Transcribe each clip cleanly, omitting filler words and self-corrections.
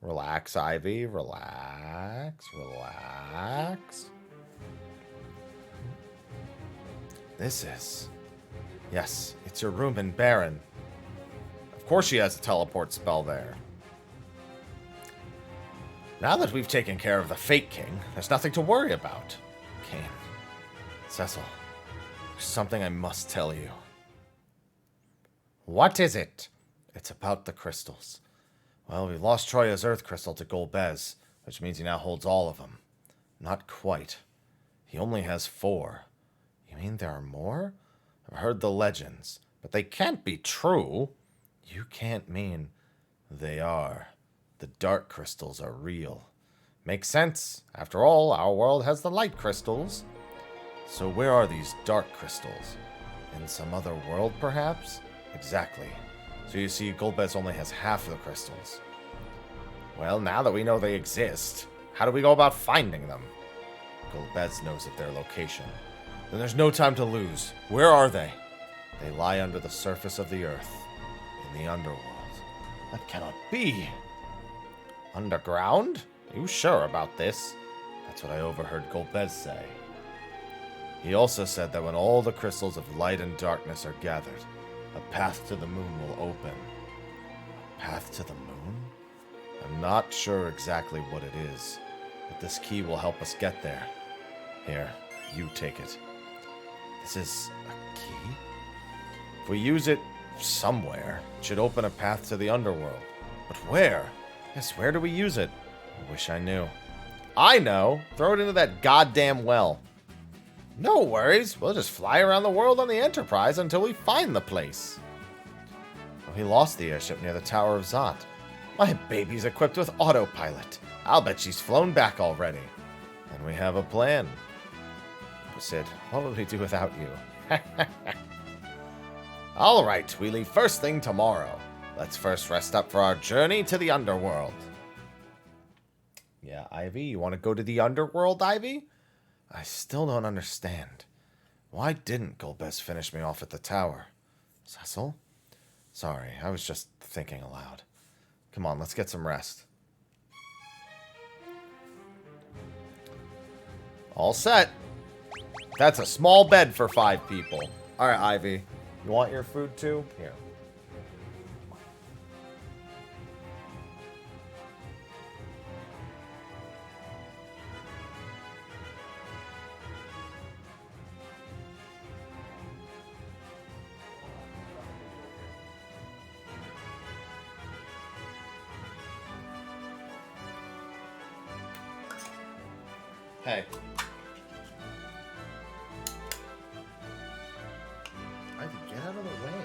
Relax, Ivy. Relax. Relax. This is... Yes, it's your room in Baron. Of course she has a teleport spell there. Now that we've taken care of the Fake King, there's nothing to worry about. Kane. Cecil. There's something I must tell you. What is it? It's about the crystals. Well, we lost Troya's Earth Crystal to Golbez, which means he now holds all of them. Not quite. He only has 4. You mean there are more? I've heard the legends, but they can't be true. You can't mean they are. The dark crystals are real. Makes sense. After all, our world has the light crystals. So where are these dark crystals? In some other world, perhaps? Exactly. So you see, Golbez only has half of the crystals. Well, now that we know they exist, how do we go about finding them? Golbez knows of their location. Then there's no time to lose. Where are they? They lie under the surface of the earth, in the Underworld. That cannot be. Underground? Are you sure about this? That's what I overheard Golbez say. He also said that when all the crystals of light and darkness are gathered, a path to the moon will open. A path to the moon? I'm not sure exactly what it is, but this key will help us get there. Here, you take it. This is a key? If we use it somewhere, it should open a path to the Underworld. But where? Yes, where do we use it? I wish I knew. I know! Throw it into that goddamn well. No worries. We'll just fly around the world on the Enterprise until we find the place. Oh, he lost the airship near the Tower of Zot. My baby's equipped with autopilot. I'll bet she's flown back already. And we have a plan. Sid, what would we do without you? All right, we leave first thing tomorrow. Let's first rest up for our journey to the Underworld. Yeah, Ivy, you want to go to the Underworld, Ivy? I still don't understand. Why didn't Golbez finish me off at the tower? Cecil? Sorry, I was just thinking aloud. Come on, let's get some rest. All set. That's a small bed for 5 people. Alright, Ivy. You want your food too? Here. Hey. Ivy, get out of the way.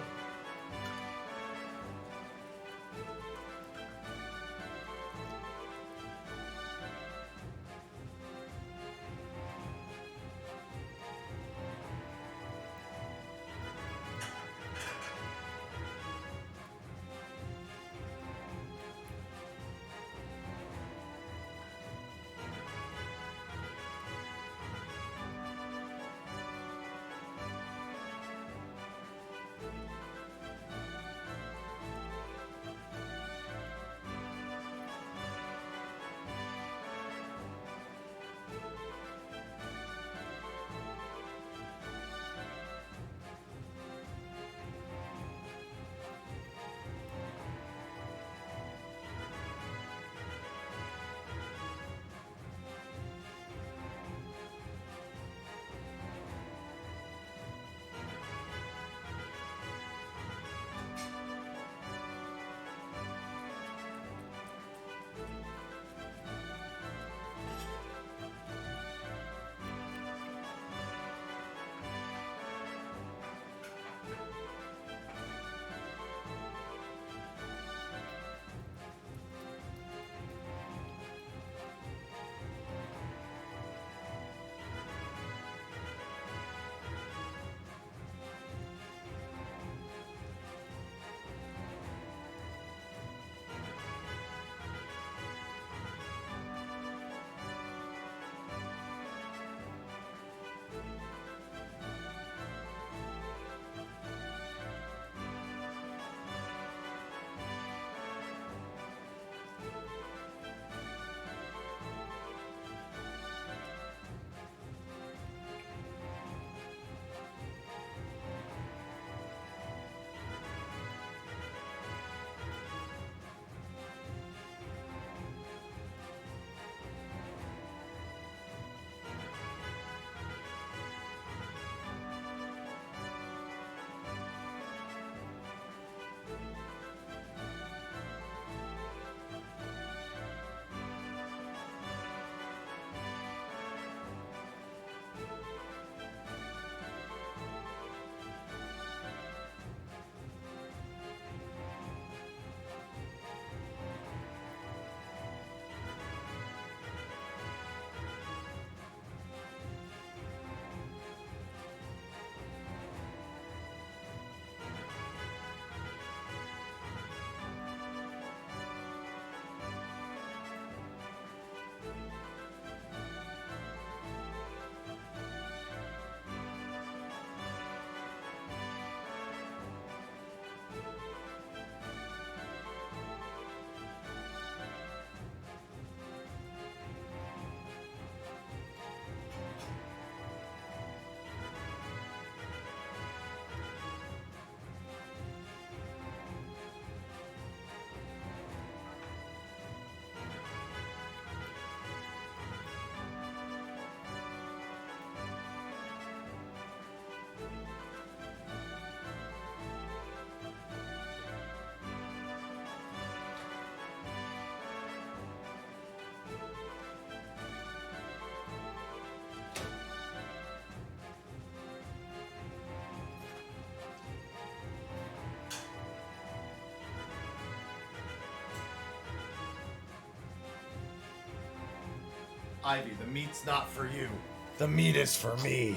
Ivy, the meat's not for you. The meat is for me.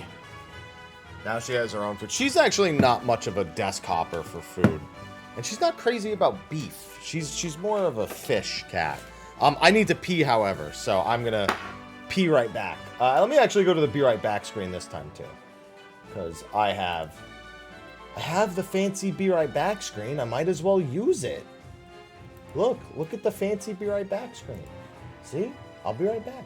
Now she has her own food. She's actually not much of a desk hopper for food. And she's not crazy about beef. She's more of a fish cat. I need to pee, however, so I'm gonna pee right back. Let me actually go to the be right back screen this time, too. Because I have the fancy be right back screen. I might as well use it. Look at the fancy be right back screen. See? I'll be right back.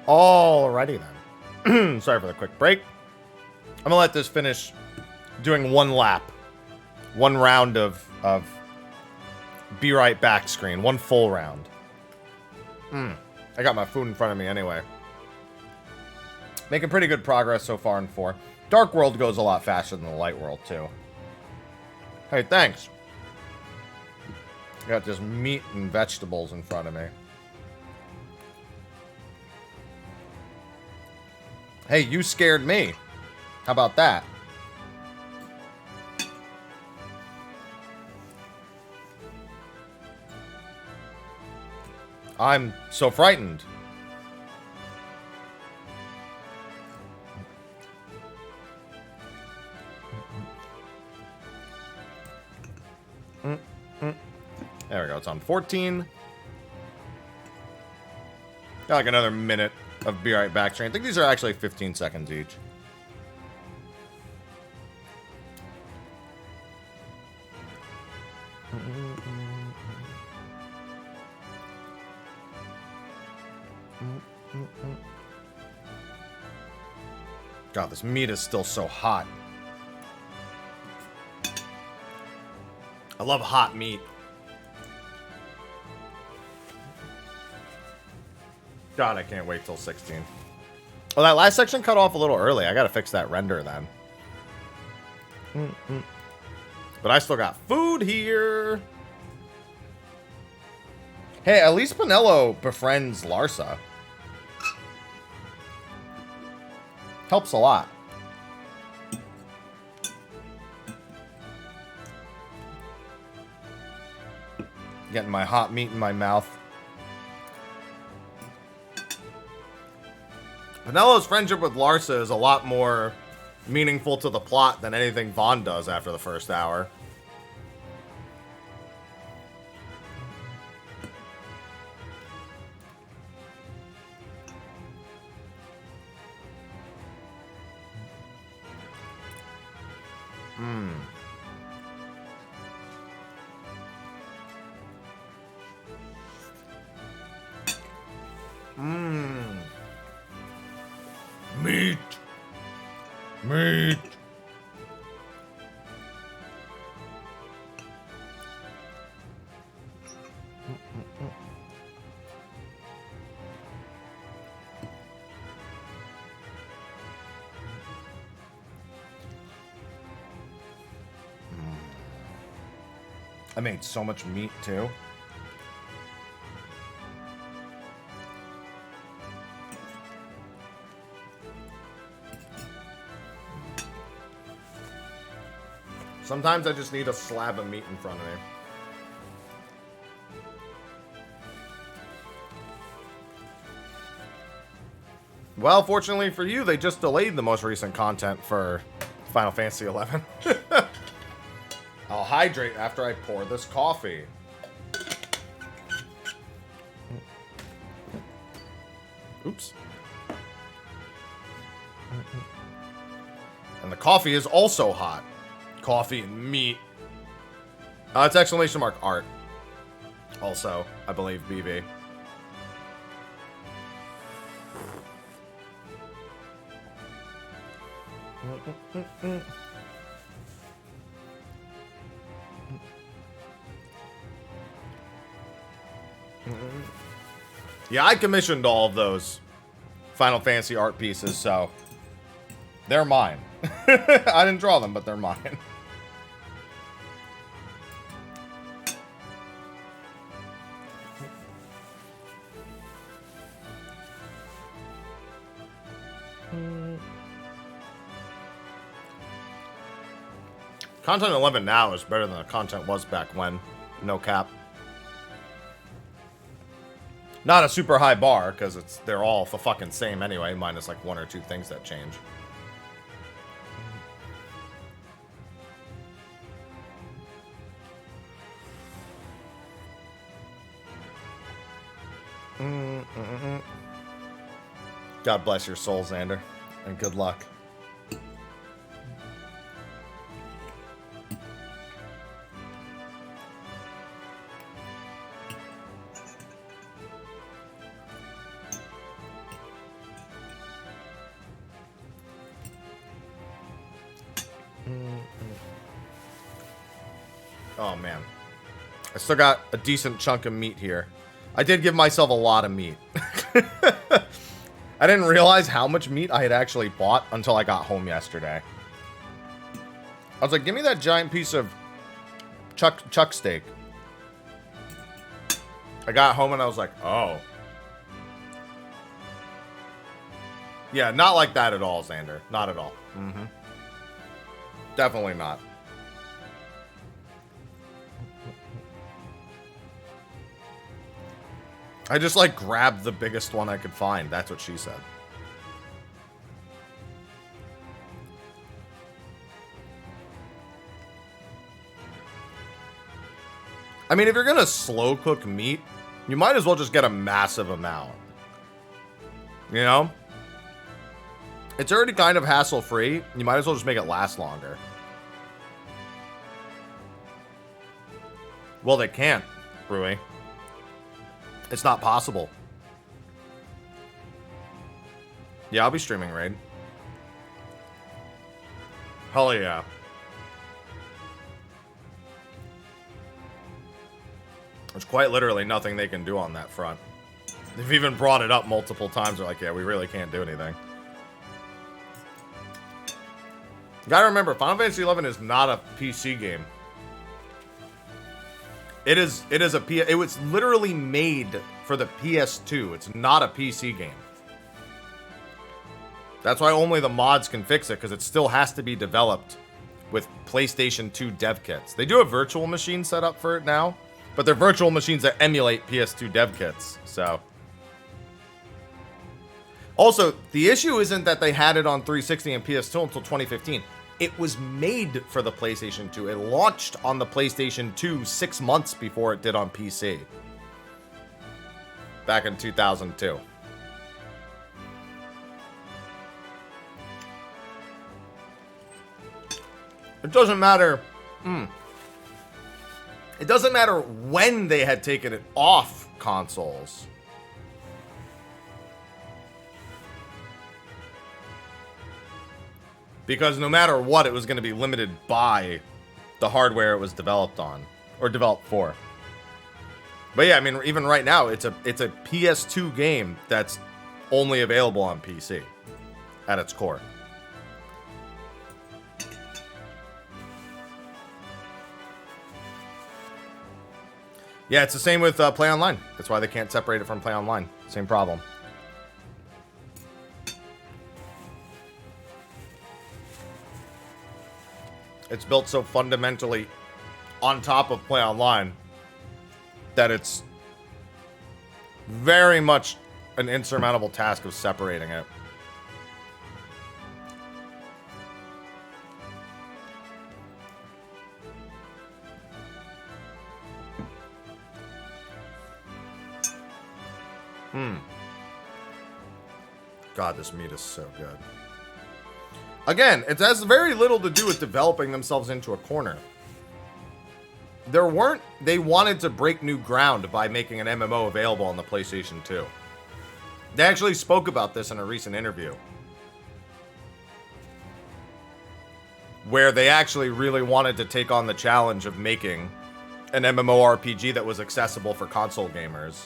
Alrighty then. Sorry for the quick break. I'm gonna let this finish doing one lap. One round of be right back screen. One full round. I got my food in front of me anyway. Making pretty good progress so far in 4. Dark World goes a lot faster than the Light World too. Hey, thanks. Got just meat and vegetables in front of me. Hey, you scared me. How about that? I'm so frightened. There we go. It's on 14. Got like another minute of be right back train. I think these are actually 15 seconds each. God, this meat is still so hot. I love hot meat. God, I can't wait till 16. Well, that last section cut off a little early. I gotta fix that render then. But I still got food here. Hey, at least Pinello befriends Larsa. Helps a lot. Getting my hot meat in my mouth. Penelo's friendship with Larsa is a lot more meaningful to the plot than anything Vaughn does after the first hour. Meat. Meat. I made so much meat too. Sometimes I just need a slab of meat in front of me. Well, fortunately for you, they just delayed the most recent content for Final Fantasy XI. I'll hydrate after I pour this coffee. Oops. And the coffee is also hot. Coffee and meat. It's exclamation mark art. Also, I believe BB. Yeah, I commissioned all of those Final Fantasy art pieces, so they're mine. I didn't draw them, but they're mine. Content 11 now is better than the content was back when. No cap. Not a super high bar, because they're all the fucking same anyway, minus like one or two things that change. God bless your soul, Xander, and good luck. Oh, man. I still got a decent chunk of meat here. I did give myself a lot of meat. I didn't realize how much meat I had actually bought until I got home yesterday. I was like, give me that giant piece of chuck steak. I got home and I was like, oh. Yeah, not like that at all, Xander. Not at all. Mm-hmm. Definitely not. I just, like, grabbed the biggest one I could find. That's what she said. I mean, if you're gonna slow cook meat, you might as well just get a massive amount. You know? It's already kind of hassle-free. You might as well just make it last longer. Well, they can't, Rui. It's not possible. Yeah, I'll be streaming Raid. Hell yeah. There's quite literally nothing they can do on that front. They've even brought it up multiple times. They're like, yeah, we really can't do anything. You gotta remember, Final Fantasy XI is not a PC game. It was literally made for the PS2. It's not a PC game. That's why only the mods can fix it, because it still has to be developed with PlayStation 2 dev kits. They do a virtual machine set up for it now, But they're virtual machines that emulate PS2 dev kits, so. Also, the issue isn't that they had it on 360 and PS2 until 2015. It was made for the PlayStation 2. It launched on the PlayStation 2 6 months before it did on PC. Back in 2002. It doesn't matter. It doesn't matter when they had taken it off consoles. Because no matter what, it was going to be limited by the hardware it was developed on. Or developed for. But yeah, I mean, even right now, it's a PS2 game that's only available on PC. At its core. Yeah, it's the same with Play Online. That's why they can't separate it from Play Online. Same problem. It's built so fundamentally on top of Play Online that it's very much an insurmountable task of separating it. God, this meat is so good. Again, it has very little to do with developing themselves into a corner. They wanted to break new ground by making an MMO available on the PlayStation 2. They actually spoke about this in a recent interview. Where they actually really wanted to take on the challenge of making an MMORPG that was accessible for console gamers.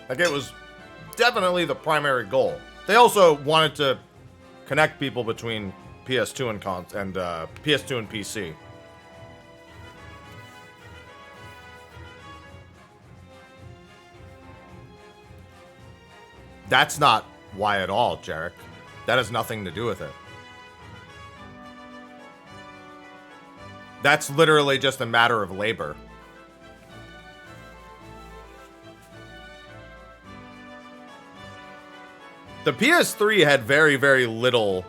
Like, it was definitely the primary goal. They also wanted to connect people between PS2 and PS2 and PC. That's not why at all, Jarek. That has nothing to do with it. That's literally just a matter of labor. The PS3 had very, very little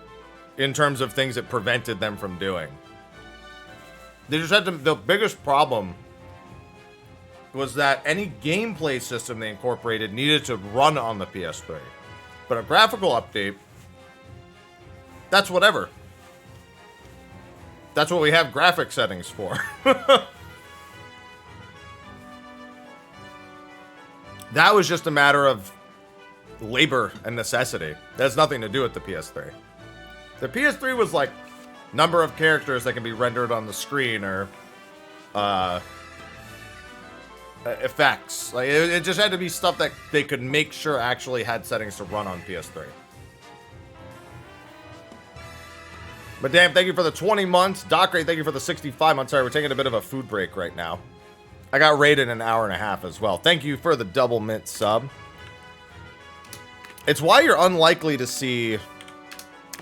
in terms of things it prevented them from doing. They just had the biggest problem was that any gameplay system they incorporated needed to run on the PS3. But a graphical update, that's whatever. That's what we have graphic settings for. That was just a matter of labor and necessity. That has nothing to do with the PS3. The PS3 was like number of characters that can be rendered on the screen or effects. Like it just had to be stuff that they could make sure actually had settings to run on PS3. But damn, thank you for the 20 months. Docray, thank you for the 65 months. Sorry, we're taking a bit of a food break right now. I got rated an hour and a half as well. Thank you for the double mint sub. It's why you're unlikely to see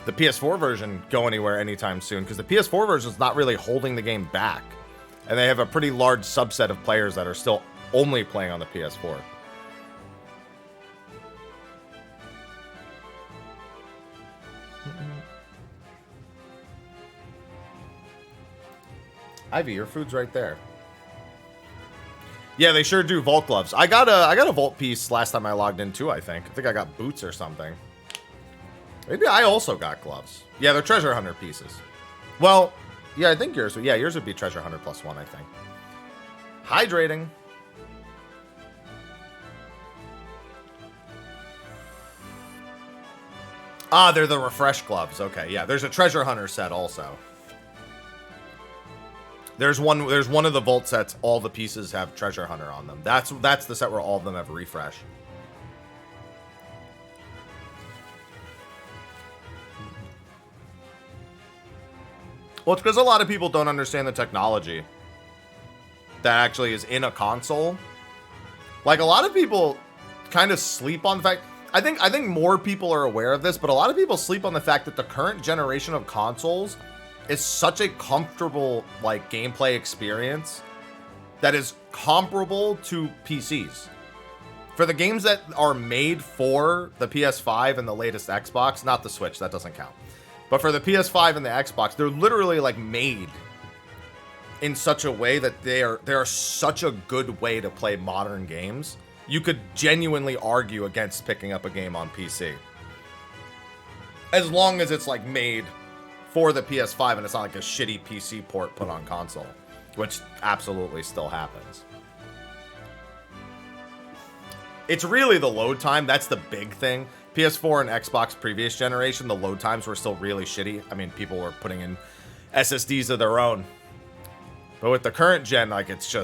the PS4 version go anywhere anytime soon, because the PS4 version is not really holding the game back. And they have a pretty large subset of players that are still only playing on the PS4. Ivy, your food's right there. Yeah, they sure do. Vault gloves. I got a vault piece last time I logged in too, I think. I think I got boots or something. Maybe I also got gloves. Yeah, they're treasure hunter pieces. Well, yeah, I think yours would be treasure hunter +1, I think. Hydrating. Ah, they're the refresh gloves. Okay, yeah, there's a treasure hunter set also. There's one of the vault sets, all the pieces have treasure hunter on them. That's the set where all of them have refresh. Well, it's because a lot of people don't understand the technology that actually is in a console. Like, a lot of people kind of sleep on the fact... I think more people are aware of this, but a lot of people sleep on the fact that the current generation of consoles is such a comfortable like gameplay experience that is comparable to PCs. For the games that are made for the PS5 and the latest Xbox, not the Switch, that doesn't count. But for the PS5 and the Xbox, they're literally like made in such a way that they are such a good way to play modern games. You could genuinely argue against picking up a game on PC. As long as it's like made for the PS5 and it's not like a shitty PC port put on console, which absolutely still happens. It's really the load time. That's the big thing. PS4 and Xbox previous generation, the load times were still really shitty. I mean, people were putting in SSDs of their own. But with the current gen, like, it's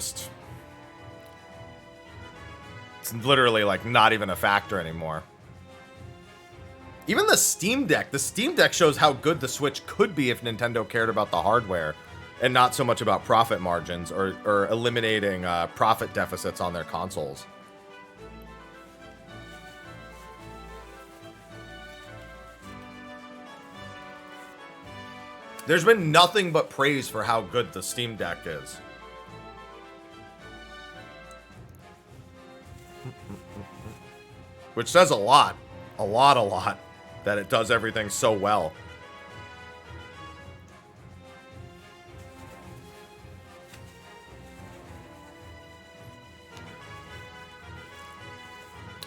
literally, like, not even a factor anymore. Even the Steam Deck shows how good the Switch could be if Nintendo cared about the hardware and not so much about profit margins or eliminating profit deficits on their consoles. There's been nothing but praise for how good the Steam Deck is. Which says a lot, that it does everything so well.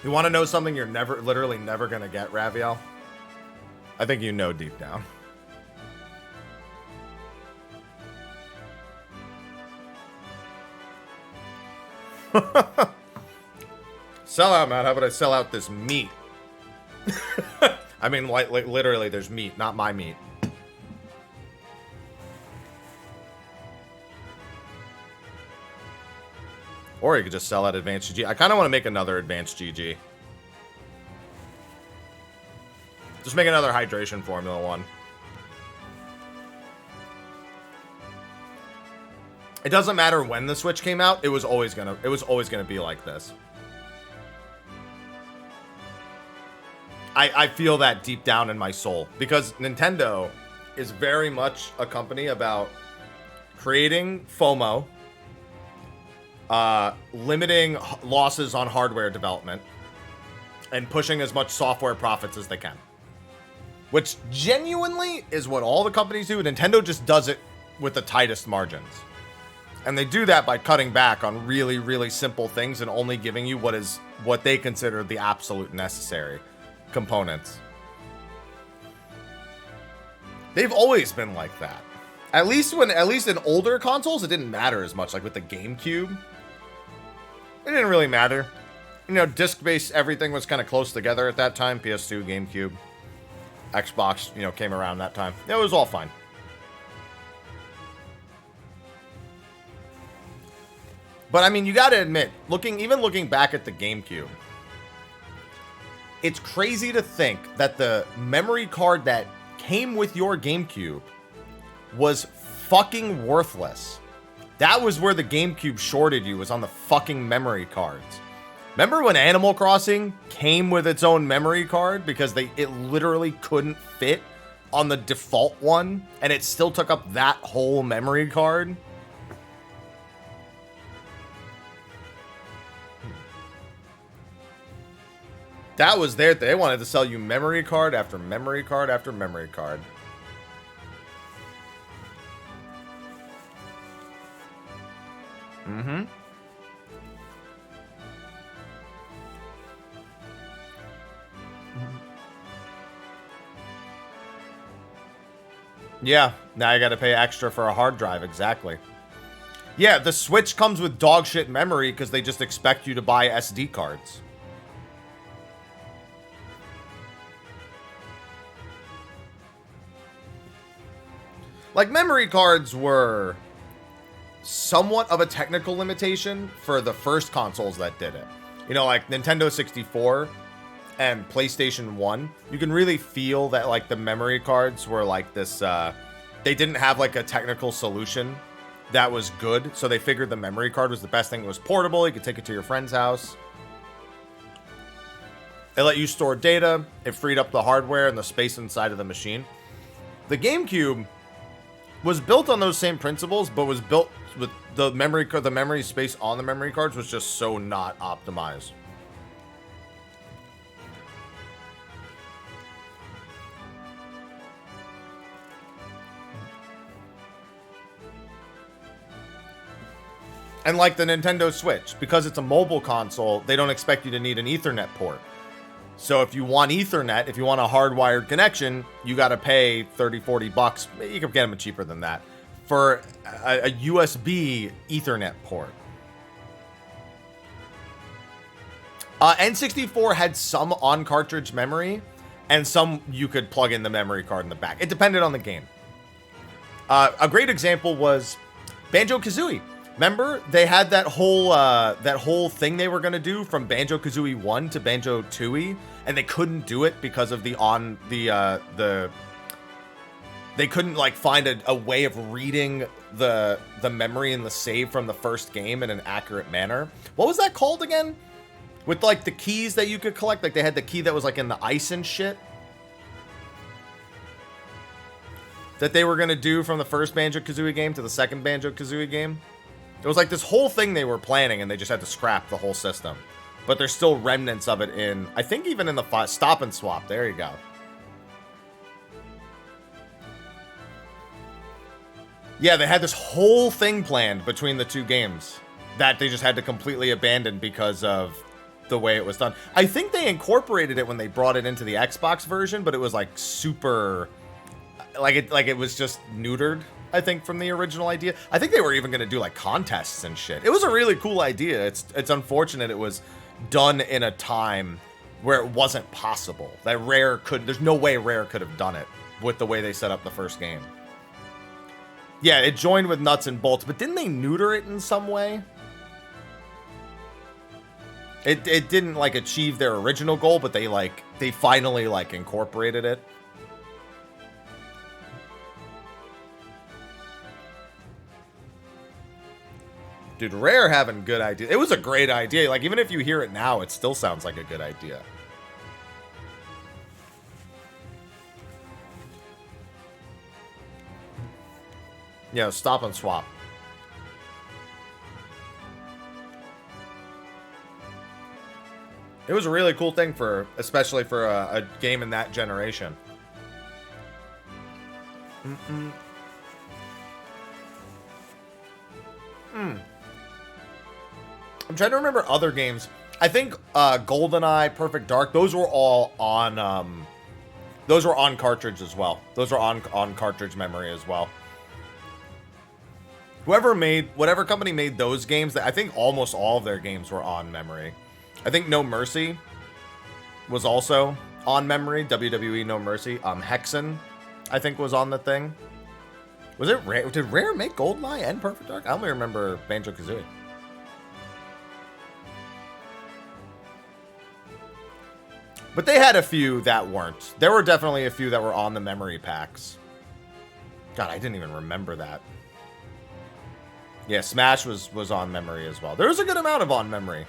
You want to know something you're literally never going to get, Raviel? I think you know deep down. Sell out, Matt. How about I sell out this meat? I mean, like literally, there's meat, not my meat. Or you could just sell out Advanced GG. I kind of want to make another Advanced GG. Just make another Hydration Formula 1. It doesn't matter when the Switch came out, it was always gonna be like this. I feel that deep down in my soul because Nintendo is very much a company about creating FOMO, limiting losses on hardware development, and pushing as much software profits as they can. Which genuinely is what all the companies do. Nintendo just does it with the tightest margins. And they do that by cutting back on really, really simple things and only giving you what they consider the absolute necessary components. They've always been like that. At least in older consoles, it didn't matter as much. Like with the GameCube, it didn't really matter. You know, disc-based everything was kind of close together at that time. PS2, GameCube, Xbox, you know, came around that time. It was all fine. But I mean, you gotta admit, even looking back at the GameCube, it's crazy to think that the memory card that came with your GameCube was fucking worthless. That was where the GameCube shorted you, was on the fucking memory cards. Remember when Animal Crossing came with its own memory card because it literally couldn't fit on the default one and it still took up that whole memory card? That was they wanted to sell you memory card after memory card after memory card. Mm-hmm. Yeah, now I gotta pay extra for a hard drive, exactly. Yeah, the Switch comes with dog shit memory because they just expect you to buy SD cards. Like, memory cards were somewhat of a technical limitation for the first consoles that did it. You know, like Nintendo 64 and PlayStation 1, you can really feel that, like, the memory cards were like this, they didn't have, like, a technical solution that was good, so they figured the memory card was the best thing. It was portable, you could take it to your friend's house. It let you store data. It freed up the hardware and the space inside of the machine. The GameCube was built on those same principles, but was built with the memory space on the memory cards was just so not optimized. And like the Nintendo Switch, because it's a mobile console, they don't expect you to need an Ethernet port. So if you want Ethernet, if you want a hardwired connection, you got to pay 30, 40 bucks. You can get them cheaper than that for a USB Ethernet port. N64 had some on-cartridge memory, and some you could plug in the memory card in the back. It depended on the game. A great example was Banjo-Kazooie. Remember, they had that whole thing they were gonna do from Banjo-Kazooie 1 to Banjo-Tooie, and they couldn't do it because of they couldn't like find a way of reading the memory and the save from the first game in an accurate manner. What was that called again? With like the keys that you could collect, like they had the key that was like in the ice and shit that they were gonna do from the first Banjo-Kazooie game to the second Banjo-Kazooie game. It was like this whole thing they were planning, and they just had to scrap the whole system. But there's still remnants of it in, I think even in the Stop and Swap. There you go. Yeah, they had this whole thing planned between the two games that they just had to completely abandon because of the way it was done. I think they incorporated it when they brought it into the Xbox version, but it was like super, like it was just neutered, I think, from the original idea. I think they were even going to do like contests and shit. It was a really cool idea. It's unfortunate it was done in a time where it wasn't possible. That Rare could, there's no way Rare could have done it with the way they set up the first game. Yeah, it joined with Nuts and Bolts, but didn't they neuter it in some way? It didn't like achieve their original goal, but they finally like incorporated it. Dude, Rare having good ideas. It was a great idea. Like, even if you hear it now, it still sounds like a good idea. Yeah, Stop and Swap. It was a really cool thing especially for a game in that generation. I'm trying to remember other games. I think GoldenEye, Perfect Dark, those were all on cartridge as well. Those were on cartridge memory as well. Whatever company made those games, I think almost all of their games were on memory. I think No Mercy was also on memory. WWE No Mercy. Hexen, I think, was on the thing. Was it Rare? Did Rare make GoldenEye and Perfect Dark? I only remember Banjo-Kazooie. But they had a few that weren't. There were definitely a few that were on the memory packs. God, I didn't even remember that. Yeah, Smash was on memory as well. There was a good amount of on memory.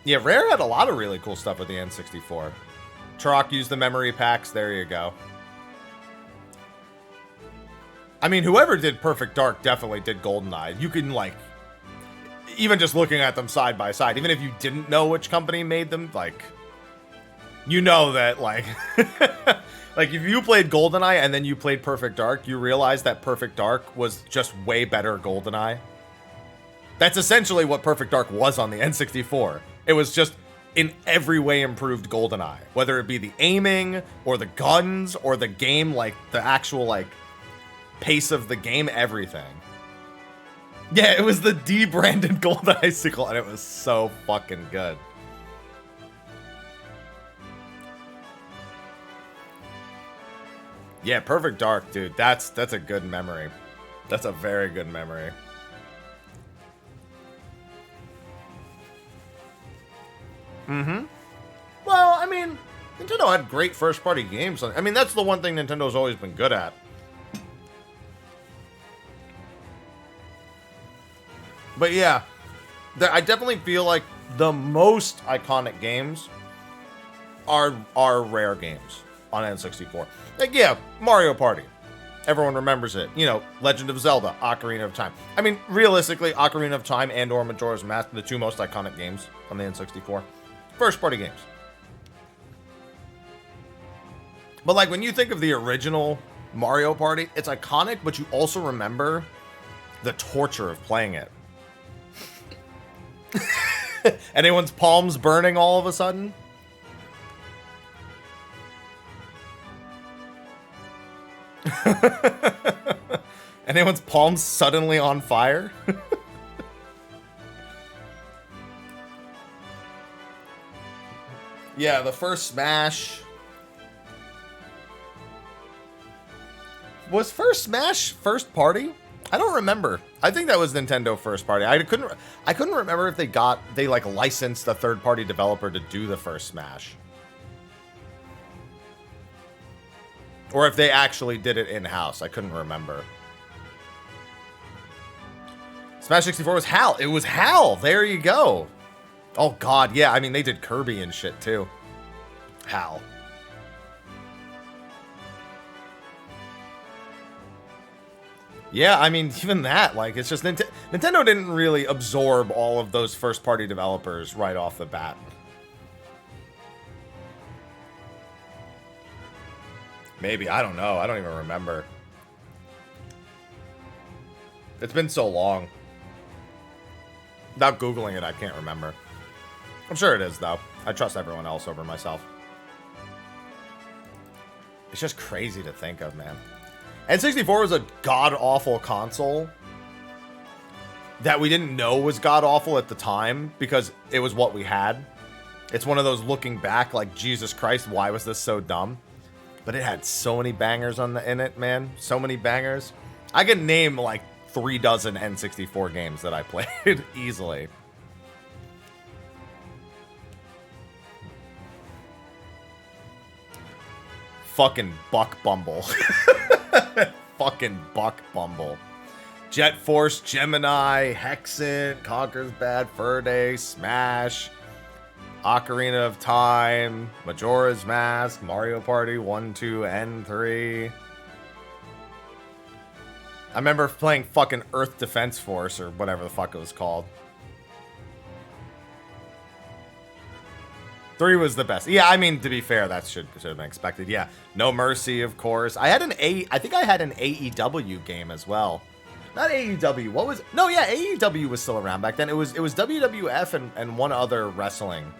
Yeah, Rare had a lot of really cool stuff with the N64. Turok used the memory packs. There you go. I mean, whoever did Perfect Dark definitely did GoldenEye. You can, like, even just looking at them side by side, even if you didn't know which company made them, like, you know that, like, like, if you played GoldenEye and then you played Perfect Dark, you realize that Perfect Dark was just way better GoldenEye. That's essentially what Perfect Dark was on the N64. It was just in every way improved GoldenEye, whether it be the aiming or the guns or the game, like the actual like pace of the game, everything. Yeah, it was the debranded GoldenEye sequel, and it was so fucking good. Yeah, Perfect Dark, dude. That's a good memory. That's a very good memory. Well, I mean, Nintendo had great first-party games. I mean, that's the one thing Nintendo's always been good at. But yeah, I definitely feel like the most iconic games are rare games on N64. Like, yeah, Mario Party. Everyone remembers it. You know, Legend of Zelda, Ocarina of Time. I mean, realistically, Ocarina of Time and or Majora's Mask, the two most iconic games on the N64. First party games. But like, when you think of the original Mario Party, it's iconic, but you also remember the torture of playing it. Anyone's palms burning all of a sudden? Anyone's palms suddenly on fire? Yeah, the first Smash. Was first Smash first party? I don't remember. I think that was Nintendo first party. I couldn't remember if they like licensed a third party developer to do the first Smash. Or if they actually did it in-house. I couldn't remember. Smash 64 was HAL. It was HAL. There you go. Oh, God. Yeah, I mean, they did Kirby and shit, too. HAL. Yeah, I mean, even that, like, it's just... Nintendo didn't really absorb all of those first-party developers right off the bat. Maybe, I don't know. I don't even remember. It's been so long. Without Googling it, I can't remember. I'm sure it is, though. I trust everyone else over myself. It's just crazy to think of, man. N64 was a god-awful console that we didn't know was god-awful at the time because it was what we had. It's one of those looking back like, Jesus Christ, why was this so dumb? But it had so many bangers in it, man. So many bangers. I could name like 3 dozen N64 games that I played easily. Fucking Buck Bumble. Fucking Buck Bumble. Jet Force, Gemini, Hexen, Conker's Bad Fur Day, Smash, Ocarina of Time, Majora's Mask, Mario Party 1, 2, and 3. I remember playing fucking Earth Defense Force or whatever the fuck it was called. 3 was the best. Yeah, I mean, to be fair, that should have been expected. Yeah, No Mercy, of course. I think I had an AEW game as well. Not AEW. What was? No, yeah, AEW was still around back then. It was WWF and one other wrestling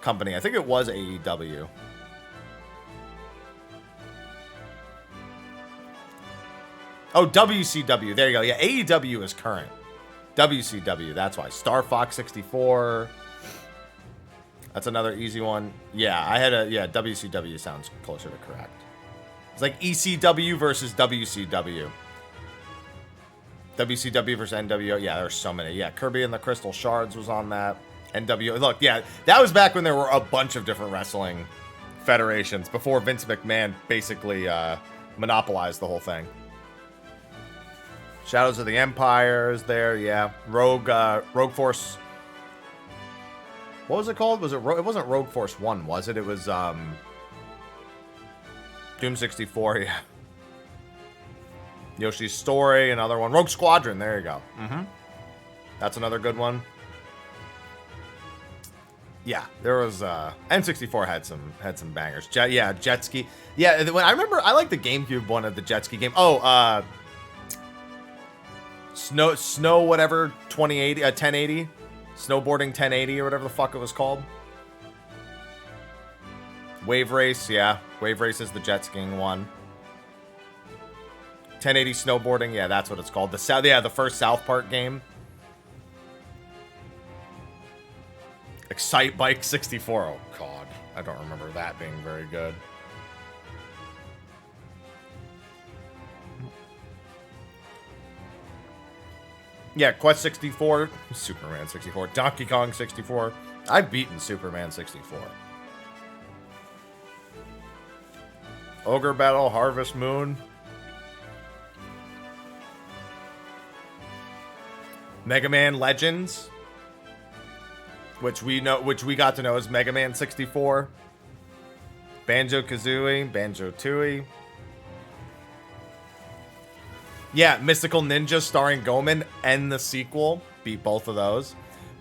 company. I think it was AEW. Oh, WCW. There you go. Yeah, AEW is current. WCW. That's why. Star Fox 64. That's another easy one. Yeah, WCW sounds closer to correct. It's like ECW versus WCW. WCW versus NWO. Yeah, there's so many. Yeah, Kirby and the Crystal Shards was on that. NWO. Look, yeah, that was back when there were a bunch of different wrestling federations before Vince McMahon basically monopolized the whole thing. Shadows of the Empire is there, yeah. Rogue Force. What was it called? It wasn't Rogue Force 1, was it? It was Doom 64, yeah. Yoshi's Story, another one. Rogue Squadron, there you go. That's another good one. Yeah, there was N64 had some bangers. Jet Ski. Yeah, when I remember I like the GameCube one of the Jet Ski game. Oh, Snow whatever 2080 1080. Snowboarding 1080 or whatever the fuck it was called. Wave Race, yeah. Wave Race is the jet skiing one. 1080 snowboarding, yeah, that's what it's called. The first South Park game. Excite Bike 64. Oh god, I don't remember that being very good. Yeah, Quest 64, Superman 64, Donkey Kong 64. I've beaten Superman 64. Ogre Battle, Harvest Moon. Mega Man Legends, which we got to know as Mega Man 64. Banjo-Kazooie, Banjo-Tooie. Yeah, Mystical Ninja starring Goemon and the sequel. Beat both of those.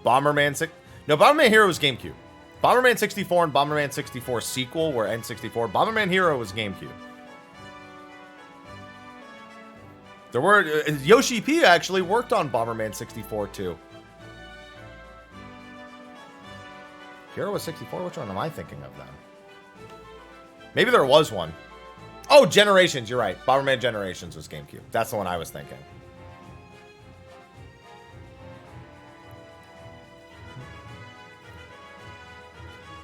Bomberman Hero was GameCube. Bomberman 64 and Bomberman 64 sequel were N64. Bomberman Hero was GameCube. There were Yoshi P actually worked on Bomberman 64 too. Hero was 64. Which one am I thinking of then? Maybe there was one. Oh, Generations. You're right. Bomberman Generations was GameCube. That's the one I was thinking.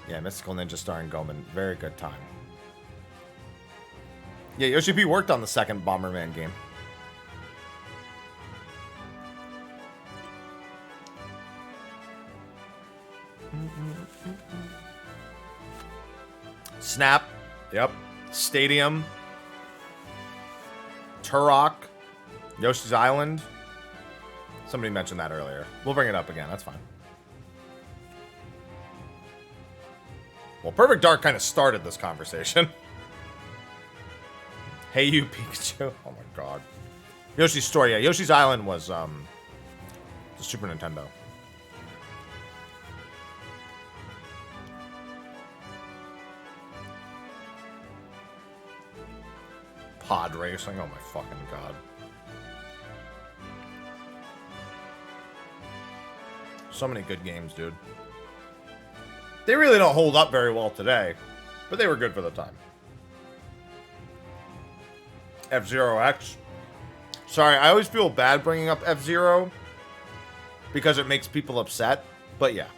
Yeah, Mystical Ninja starring Goemon. Very good time. Yeah, Yoshi P worked on the second Bomberman game. Snap. Yep. Stadium. Turok. Yoshi's Island. Somebody mentioned that earlier. We'll bring it up again. That's fine. Well, Perfect Dark kind of started this conversation. Hey, you Pikachu. Oh, my God. Yoshi's Story. Yeah, Yoshi's Island was the Super Nintendo. Pod racing. Oh, my fucking God. So many good games, dude. They really don't hold up very well today, but they were good for the time. F-Zero X. Sorry, I always feel bad bringing up F-Zero because it makes people upset, but yeah.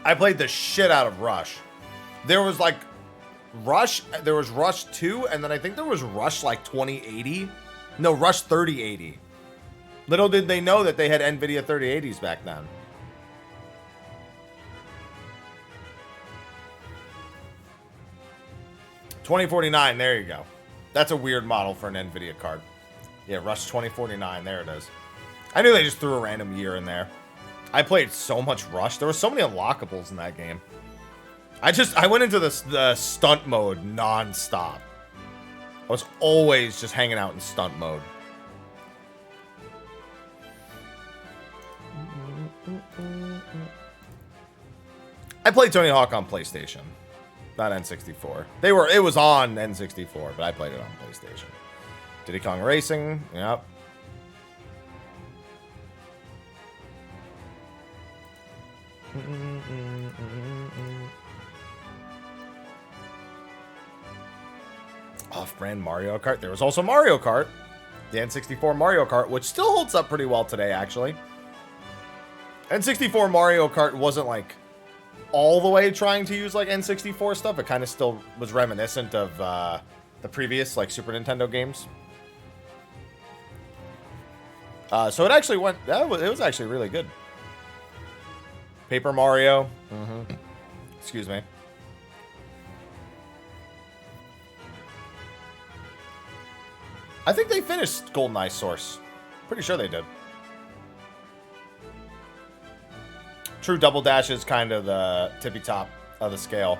I played the shit out of Rush. There was like Rush, there was Rush 2, and then I think there was Rush like 2080. No, Rush 3080. Little did they know that they had NVIDIA 3080s back then. $2049, there you go. That's a weird model for an NVIDIA card. Yeah, Rush 2049, there it is. I knew they just threw a random year in there. I played so much Rush. There were so many unlockables in that game. I went into the stunt mode non-stop. I was always just hanging out in stunt mode. I played Tony Hawk on PlayStation, not N64. It was on N64, but I played it on PlayStation. Diddy Kong Racing, yep. Off-brand Mario Kart. There was also Mario Kart. The N64 Mario Kart, which still holds up pretty well today, actually. N64 Mario Kart wasn't, like, all the way trying to use, like, N64 stuff. It kind of still was reminiscent of the previous, like, Super Nintendo games. So it actually went... it was actually really good. Paper Mario. Excuse me. I think they finished GoldenEye Source. Pretty sure they did. True Double Dash is kind of the tippy top of the scale.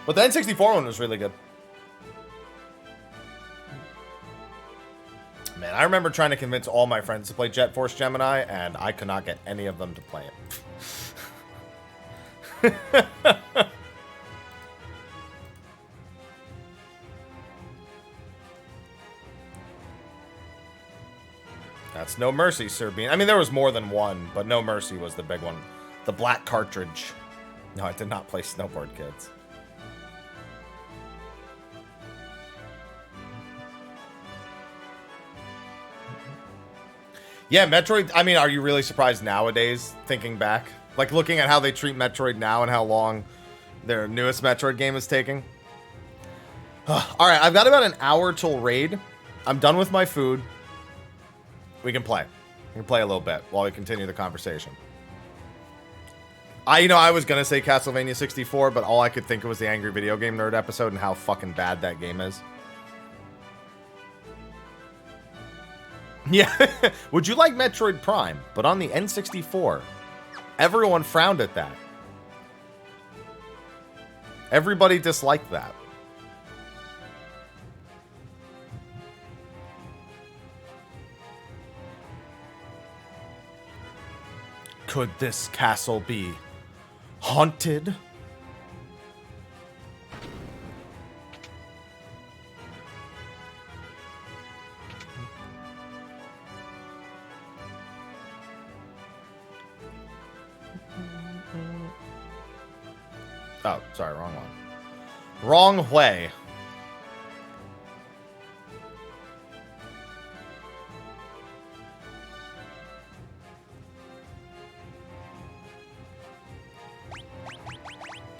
But the N64 one was really good. Man, I remember trying to convince all my friends to play Jet Force Gemini, and I could not get any of them to play it. That's No Mercy, Sir Bean. I mean, there was more than one, but No Mercy was the big one. The black cartridge. No, I did not play Snowboard Kids. Yeah, Metroid, I mean, are you really surprised nowadays, thinking back? Like, looking at how they treat Metroid now and how long their newest Metroid game is taking? Alright, I've got about an hour till raid. I'm done with my food. We can play. We can play a little bit while we continue the conversation. I was going to say Castlevania 64, but all I could think of was the Angry Video Game Nerd episode and how fucking bad that game is. Yeah. Would you like Metroid Prime, but on the N64? Everyone frowned at that. Everybody disliked that. Could this castle be haunted? Oh, sorry, wrong one. Wrong way.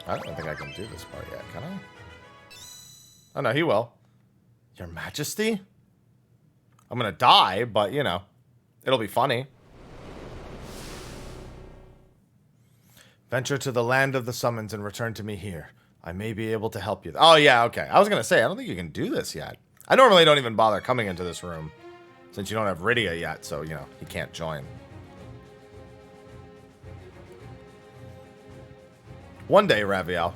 I don't think I can do this part yet, can I? Oh, no, he will. Your Majesty? I'm gonna die, but, you know, it'll be funny. Venture to the land of the summons and return to me here. I may be able to help you. Oh, yeah, okay. I was gonna say, I don't think you can do this yet. I normally don't even bother coming into this room, since you don't have Rydia yet, so, you know, he can't join. One day, Raviel.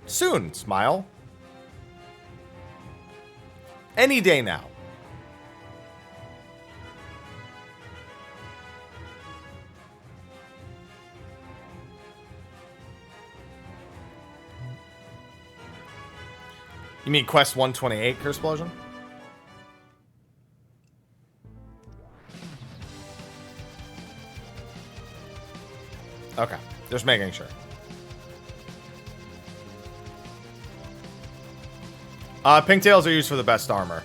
Soon, Smile. Any day now. You mean Quest 128, Cursplosion? Okay, just making sure. Pigtails are used for the best armor.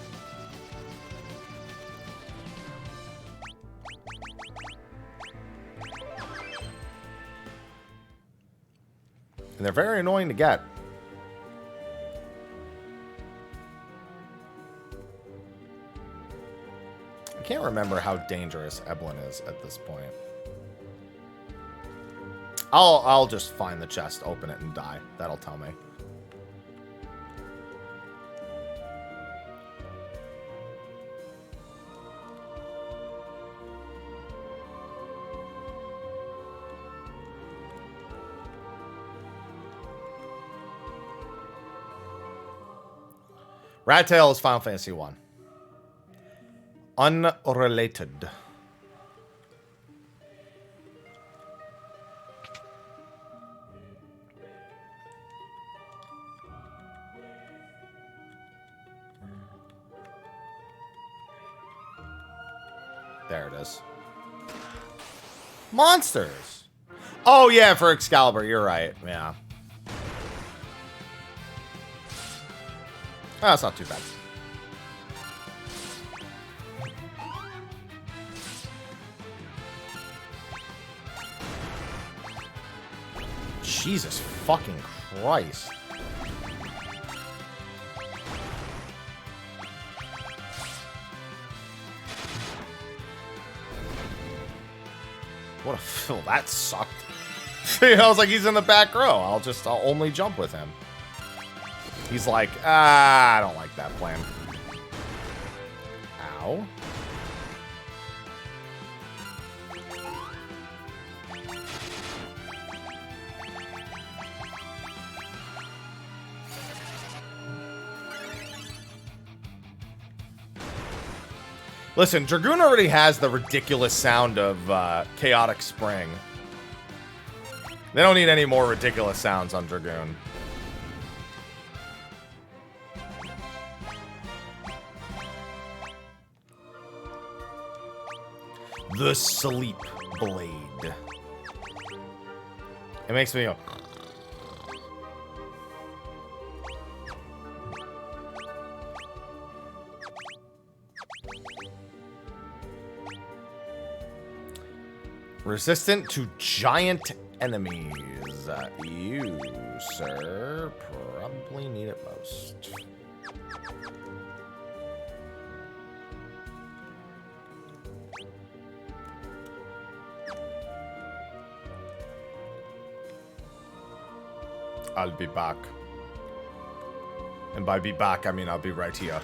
And they're very annoying to get. I can't remember how dangerous Eblin is at this point. I'll just find the chest, open it, and die. That'll tell me. Rat Tail is Final Fantasy 1. Unrelated. There it is. Monsters! Oh, yeah, for Excalibur, you're right. Yeah. Oh, that's not too bad. Jesus fucking Christ. What a fill. That sucked. I was like, he's in the back row. I'll only jump with him. He's like, I don't like that plan. Ow. Listen, Dragoon already has the ridiculous sound of Chaotic Spring. They don't need any more ridiculous sounds on Dragoon. The Sleep Blade. It makes me go... Resistant to giant enemies. You, sir, probably need it most. I'll be back. And by be back, I mean I'll be right here.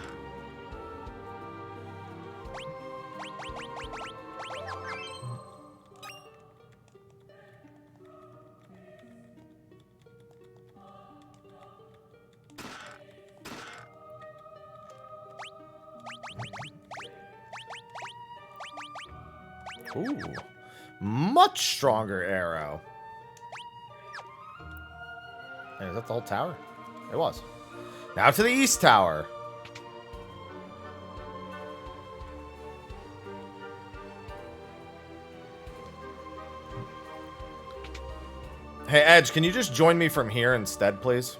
Ooh. Much stronger arrow. Hey, is that the whole tower? It was. Now to the east tower. Hey, Edge, can you just join me from here instead, please?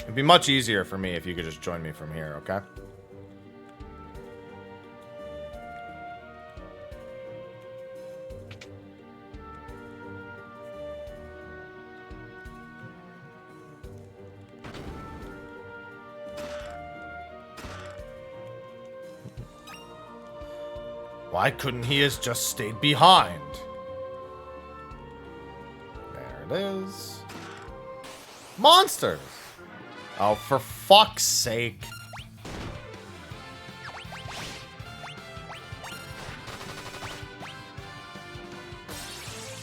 It'd be much easier for me if you could just join me from here, okay? Why couldn't he have just stayed behind? There it is. Monsters! Oh, for fuck's sake.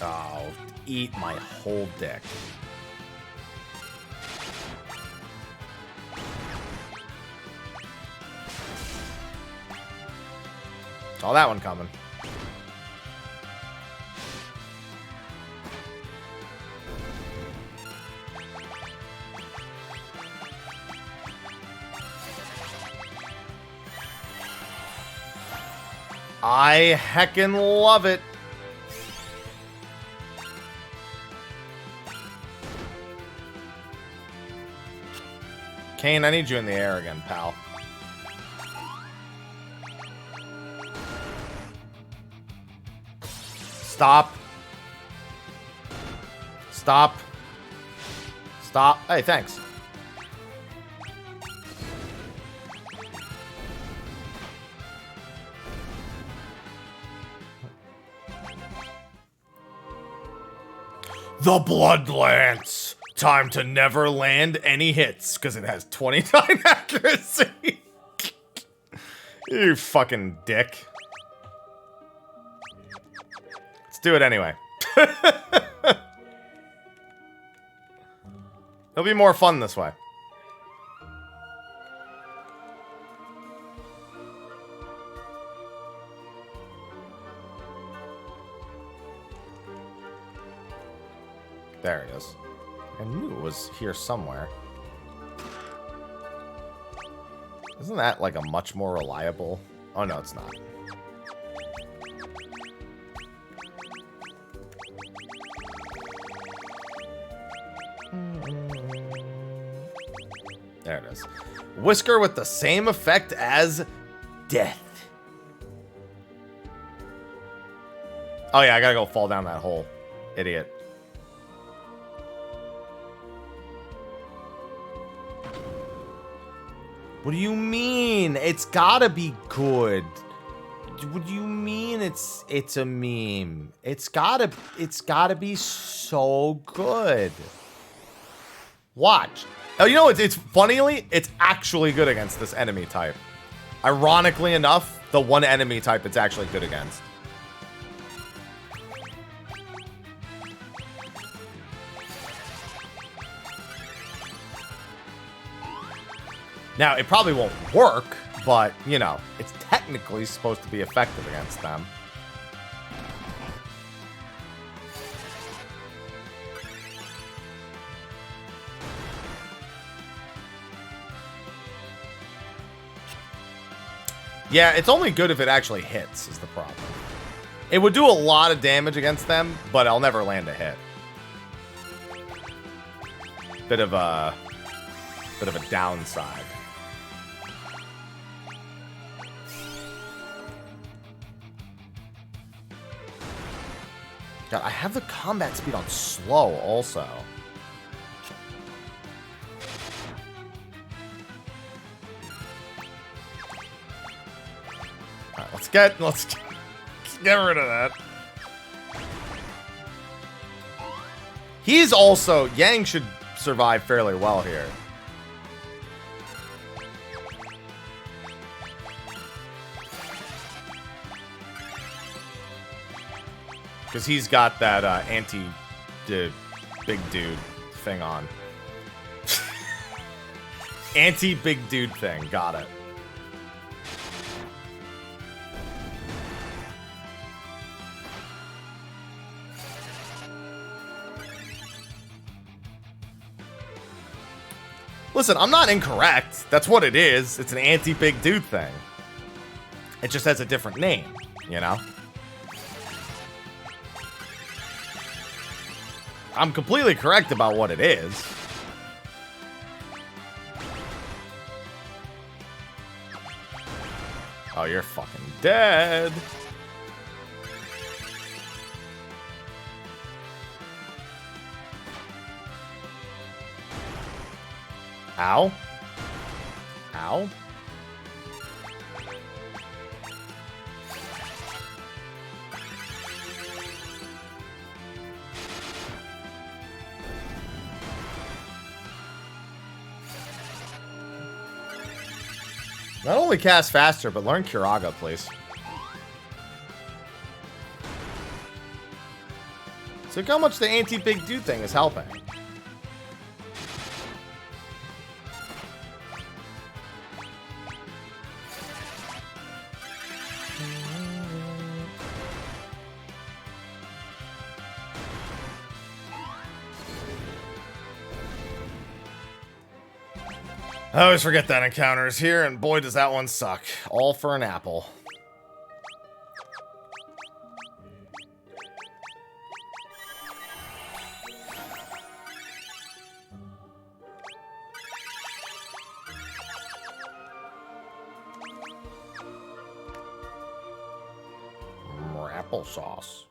Oh, eat my whole dick. Saw that one coming. I heckin' love it. Kane, I need you in the air again, pal. Stop. Stop. Stop. Hey, thanks. The Blood Lance. Time to never land any hits because it has 29 accuracy. You fucking dick. Let's do it anyway. It'll be more fun this way. There it is. I knew it was here somewhere. Isn't that like a much more reliable? Oh no, it's not. There it is. Whisker with the same effect as death. Oh yeah, I gotta go fall down that hole. Idiot. What do you mean? It's gotta be good. What do you mean it's a meme? It's gotta be so good. Watch. Oh, you know, it's funnily, it's actually good against this enemy type. Ironically enough, the one enemy type it's actually good against. Now, it probably won't work, but, you know, it's technically supposed to be effective against them. Yeah, it's only good if it actually hits, is the problem. It would do a lot of damage against them, but I'll never land a hit. Bit of a downside. God, I have the combat speed on slow also. Alright, let's get rid of that. He's also... Yang should survive fairly well here. Because he's got that anti-big dude thing on. Anti-big dude thing. Got it. Listen, I'm not incorrect. That's what it is. It's an anti-big dude thing. It just has a different name, you know? I'm completely correct about what it is. Oh, you're fucking dead. Ow. Ow. Not only cast faster, but learn Kiraga, please. So look how much the anti-big dude thing is helping. I always forget that encounter is here, and boy does that one suck. All for an apple. Applesauce.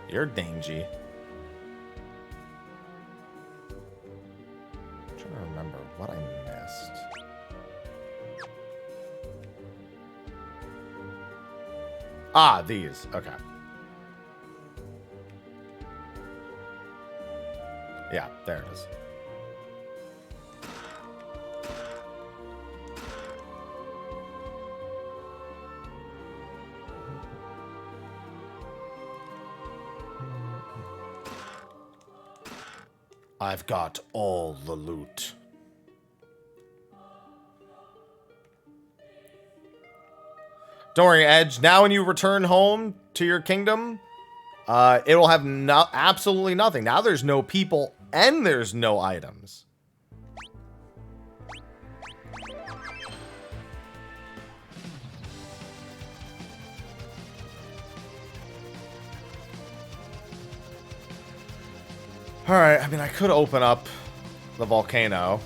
You're dangy. I'm trying to remember what I missed. Ah, these. Okay. Yeah, there it is. I've got all the loot. Don't worry, Edge. Now when you return home to your kingdom, it will have absolutely nothing. Now there's no people and there's no items. Alright, I mean, I could open up the volcano.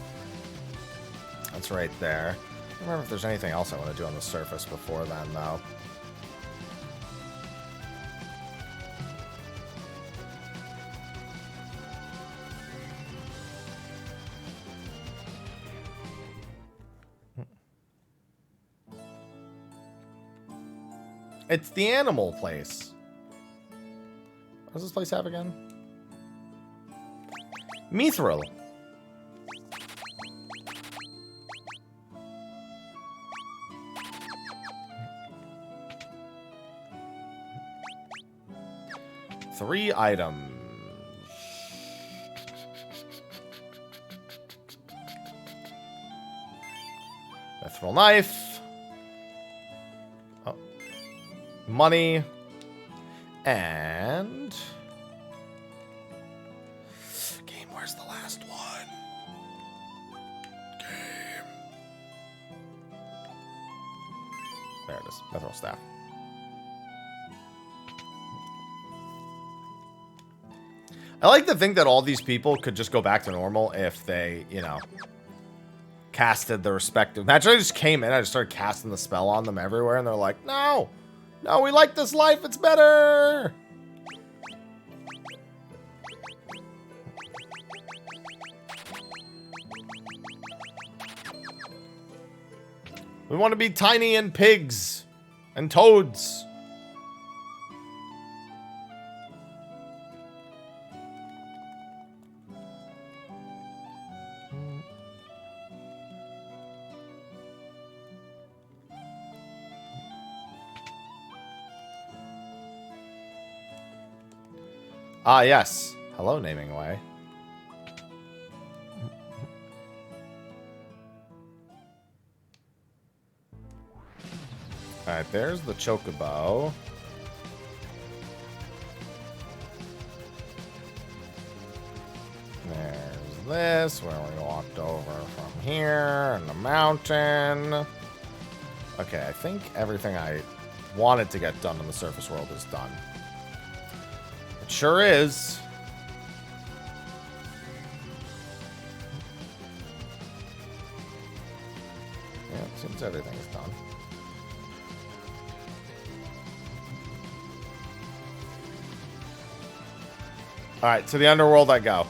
That's right there. I don't remember if there's anything else I want to do on the surface before then, though. It's the animal place. What does this place have again? Mithril. Three items. Mithril knife. Oh. Money. And... where's the last one? Game. There it is. Mithril staff. I like to think that all these people could just go back to normal if they, you know, casted the respective... Imagine I just came in, I just started casting the spell on them everywhere, and they're like, no! No, we like this life, it's better! We want to be tiny and pigs and toads. Ah, yes. Hello, Naming Way. Alright, there's the Chocobo. There's this, where we walked over from here, and the mountain. Okay, I think everything I wanted to get done in the surface world is done. It sure is. Yeah, it seems everything's done. Alright, to the Underworld I go.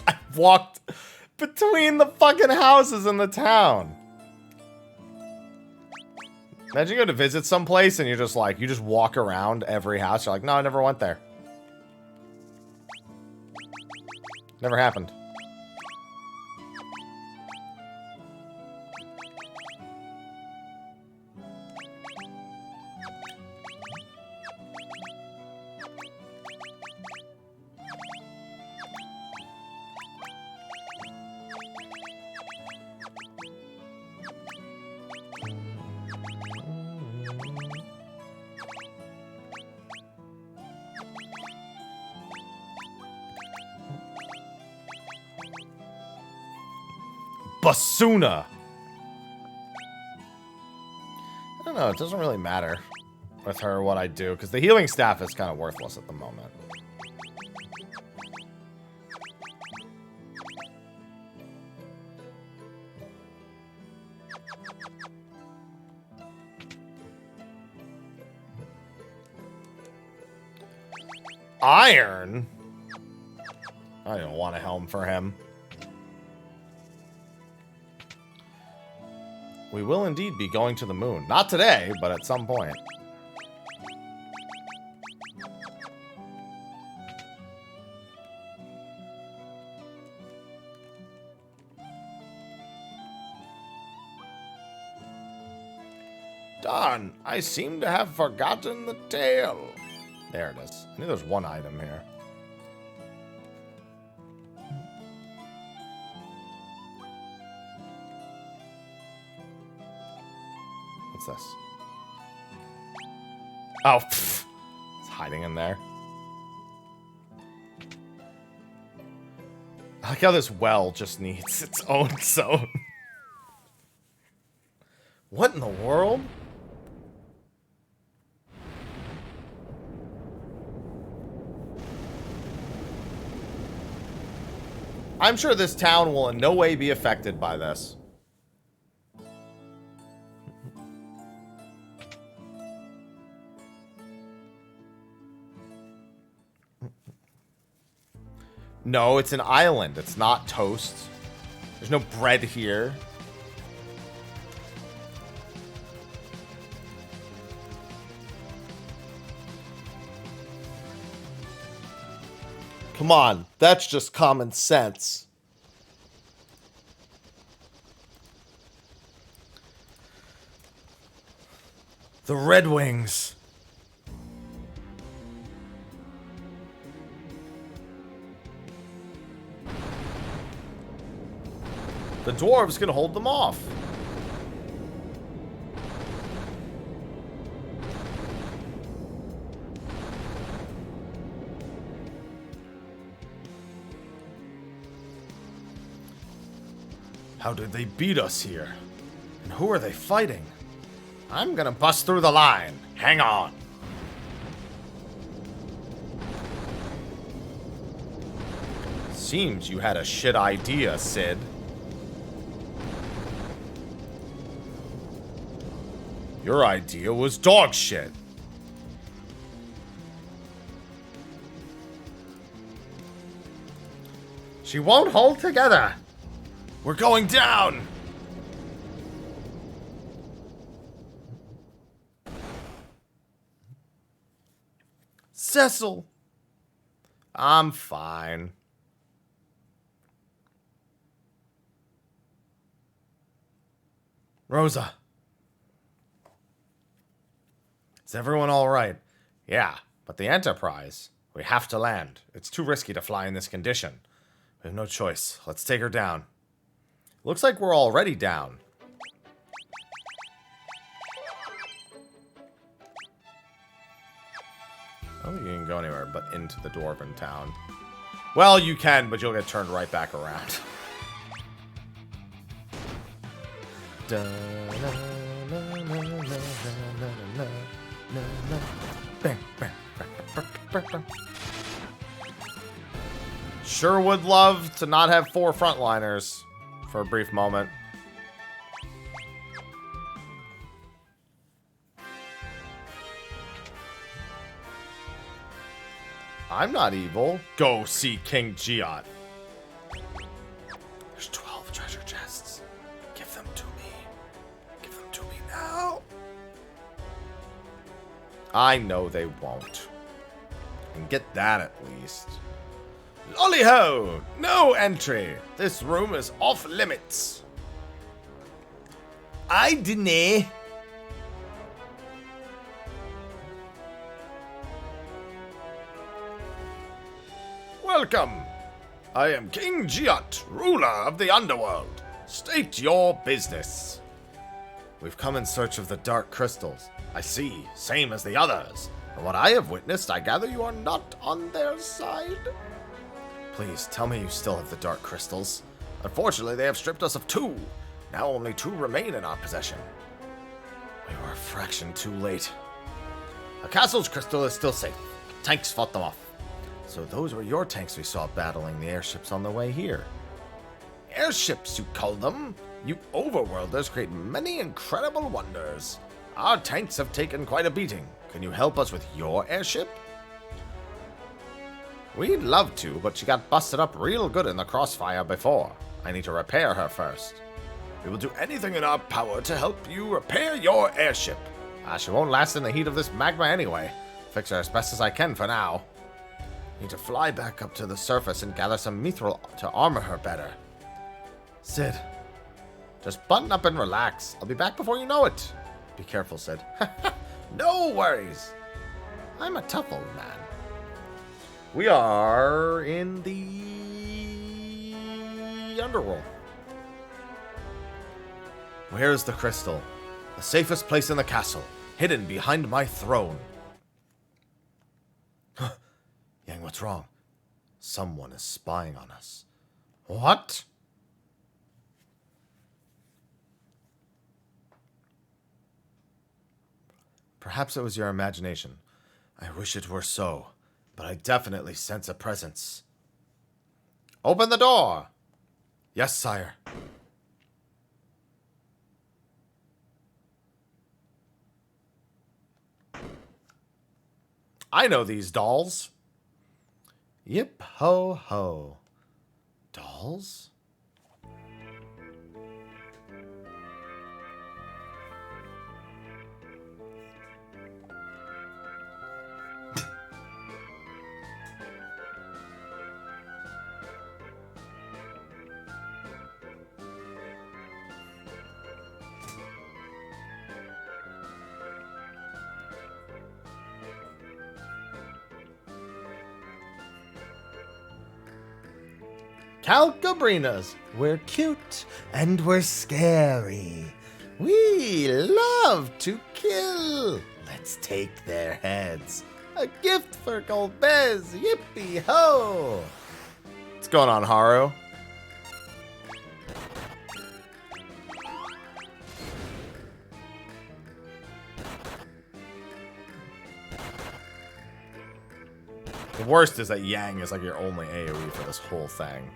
I walked between the fucking houses in the town. Imagine you go to visit someplace and you're just like, you just walk around every house. You're like, no, I never went there. Never happened. Basuna. I don't know, it doesn't really matter with her what I do, because the healing staff is kind of worthless at the moment. Iron? I don't want a helm for him. We will indeed be going to the moon. Not today, but at some point. Darn, I seem to have forgotten the tale. There it is. I knew there's one item here. What's this? Oh, pfft. It's hiding in there. I like how this well just needs its own zone. What in the world? I'm sure this town will in no way be affected by this. No, it's an island. It's not toast. There's no bread here. Come on, that's just common sense. The Red Wings. The dwarves can hold them off. How did they beat us here? And who are they fighting? I'm gonna bust through the line. Hang on. Seems you had a shit idea, Sid. Your idea was dog shit. She won't hold together. We're going down. Cecil. I'm fine. Rosa. Is everyone all right? Yeah, but the Enterprise. We have to land. It's too risky to fly in this condition. We have no choice. Let's take her down. Looks like we're already down. I don't think you can go anywhere but into the Dwarven town. Well, you can, but you'll get turned right back around. Sure would love to not have 4 frontliners for a brief moment. I'm not evil. Go see King Giot. There's 12 treasure chests. Give them to me. Give them to me now. I know they won't. And get that at least. Lolly-ho! No entry! This room is off limits. I deny. Welcome. I am King Giot, ruler of the Underworld. State your business. We've come in search of the Dark Crystals. I see, same as the others. From what I have witnessed, I gather you are not on their side. Please, tell me you still have the Dark Crystals. Unfortunately, they have stripped us of 2. Now only 2 remain in our possession. We were a fraction too late. The castle's crystal is still safe. Tanks fought them off. So those were your tanks we saw battling the airships on the way here. Airships, you call them? You overworlders create many incredible wonders. Our tanks have taken quite a beating. Can you help us with your airship? We'd love to, but she got busted up real good in the crossfire before. I need to repair her first. We will do anything in our power to help you repair your airship. She won't last in the heat of this magma anyway. Fix her as best as I can for now. Need to fly back up to the surface and gather some mithril to armor her better. Sid, just button up and relax. I'll be back before you know it. Be careful, Sid. No worries. I'm a tough old man. We are in the Underworld. Where's the crystal? The safest place in the castle, hidden behind my throne. Yang, what's wrong? Someone is spying on us. What? Perhaps it was your imagination. I wish it were so. But I definitely sense a presence. Open the door! Yes, sire. I know these dolls. Yip ho ho. Dolls? Calcabrinas. We're cute and we're scary. We love to kill. Let's take their heads. A gift for Golbez. Yippee ho. What's going on, Haru? The worst is that Yang is like your only AoE for this whole thing.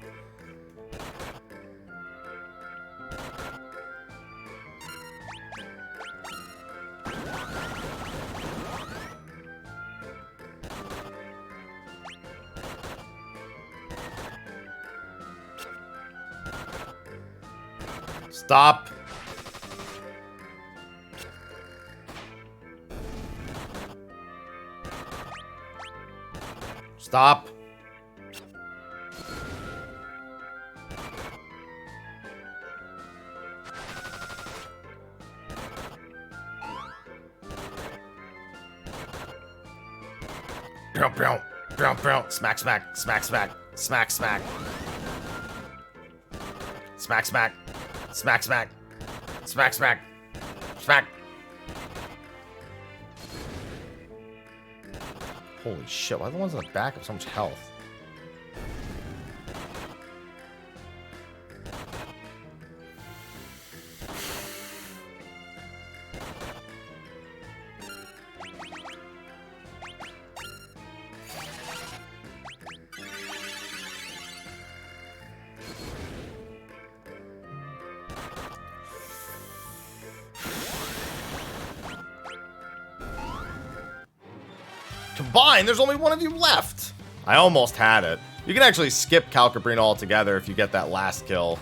Stop. Stop. Smack, smack, smack, smack, smack, smack. Smack, smack, smack, smack, smack, smack, smack. Holy shit, why are the ones on the back have so much health? Combine, there's only one of you left. I almost had it. You can actually skip Calcabrine altogether if you get that last kill.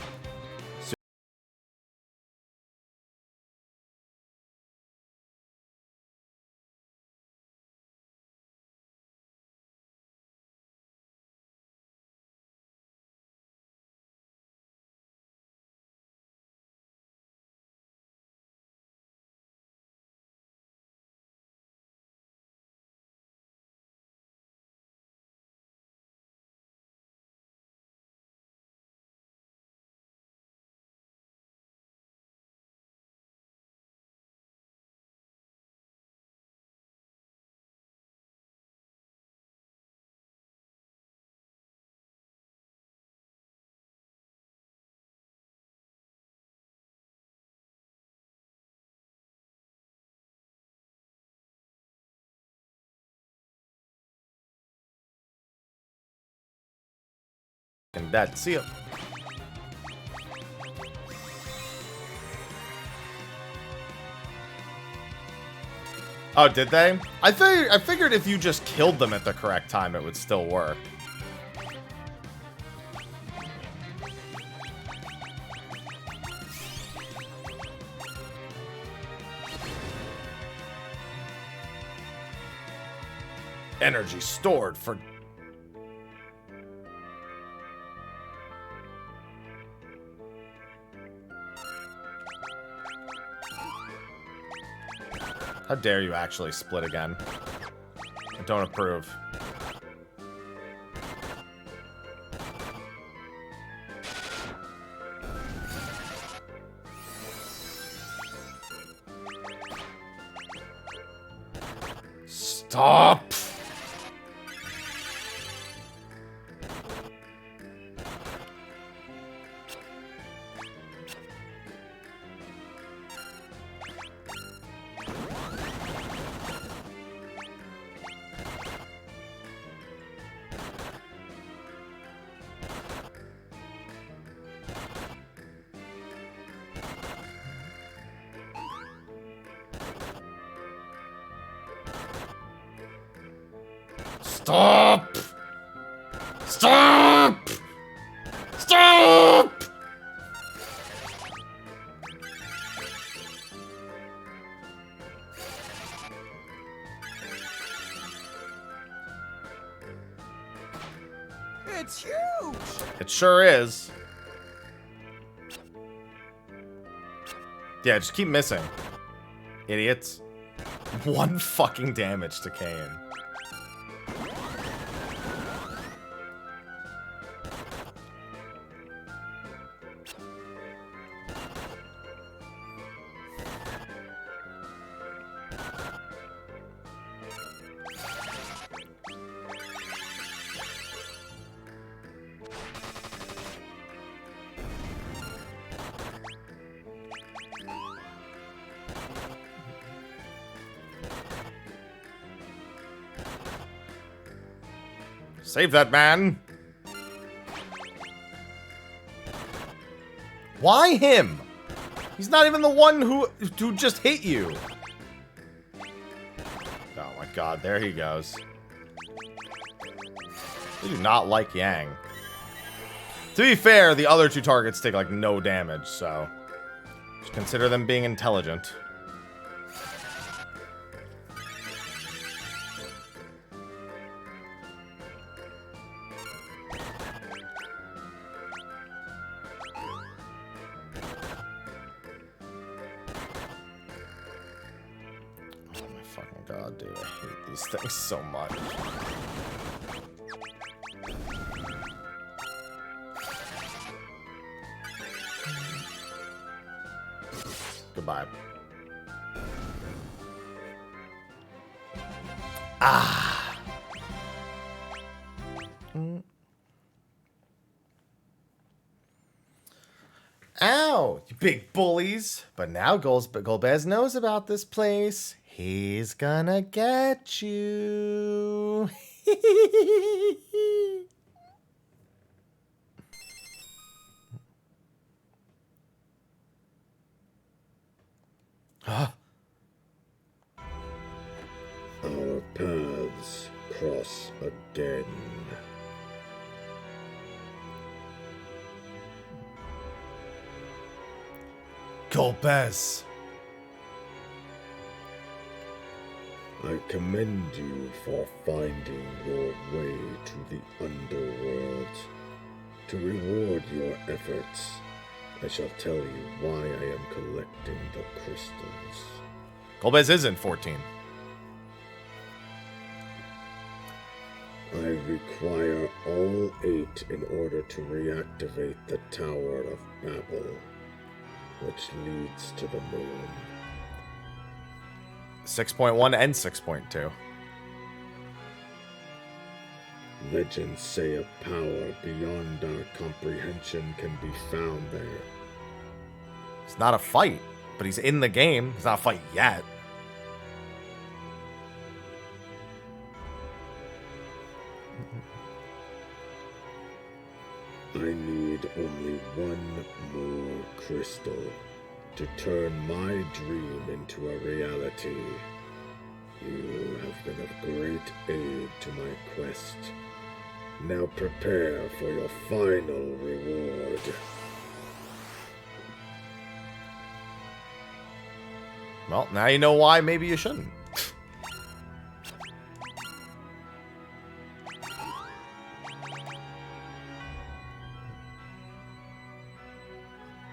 And that, see ya. Oh, did they? I figured if you just killed them at the correct time, it would still work. Energy stored for... How dare you actually split again? I don't approve. Stop! Stop! Stop! Stop! It's huge! It sure is. Yeah, just keep missing. Idiots. 1 fucking damage to Kane. Save that man! Why him? He's not even the one who just hit you. Oh my god, there he goes. I do not like Yang. To be fair, the other 2 targets take like no damage, so Just consider them being intelligent. God, dude, I hate these things so much. Goodbye. Ah. Ow, you big bullies. But now Golbez knows about this place. He's gonna get you. Huh? Our paths cross again. Golbez. I commend you for finding your way to the Underworld. To reward your efforts, I shall tell you why I am collecting the crystals. Golbez isn't 14. I require all 8 in order to reactivate the Tower of Babel, which leads to the moon. 6.1 and 6.2. Legends say a power beyond our comprehension can be found there. It's not a fight, but he's in the game. It's not a fight yet. I need only one more crystal to turn my dream into a reality. You have been of great aid to my quest. Now prepare for your final reward. Well, now you know why maybe you shouldn't.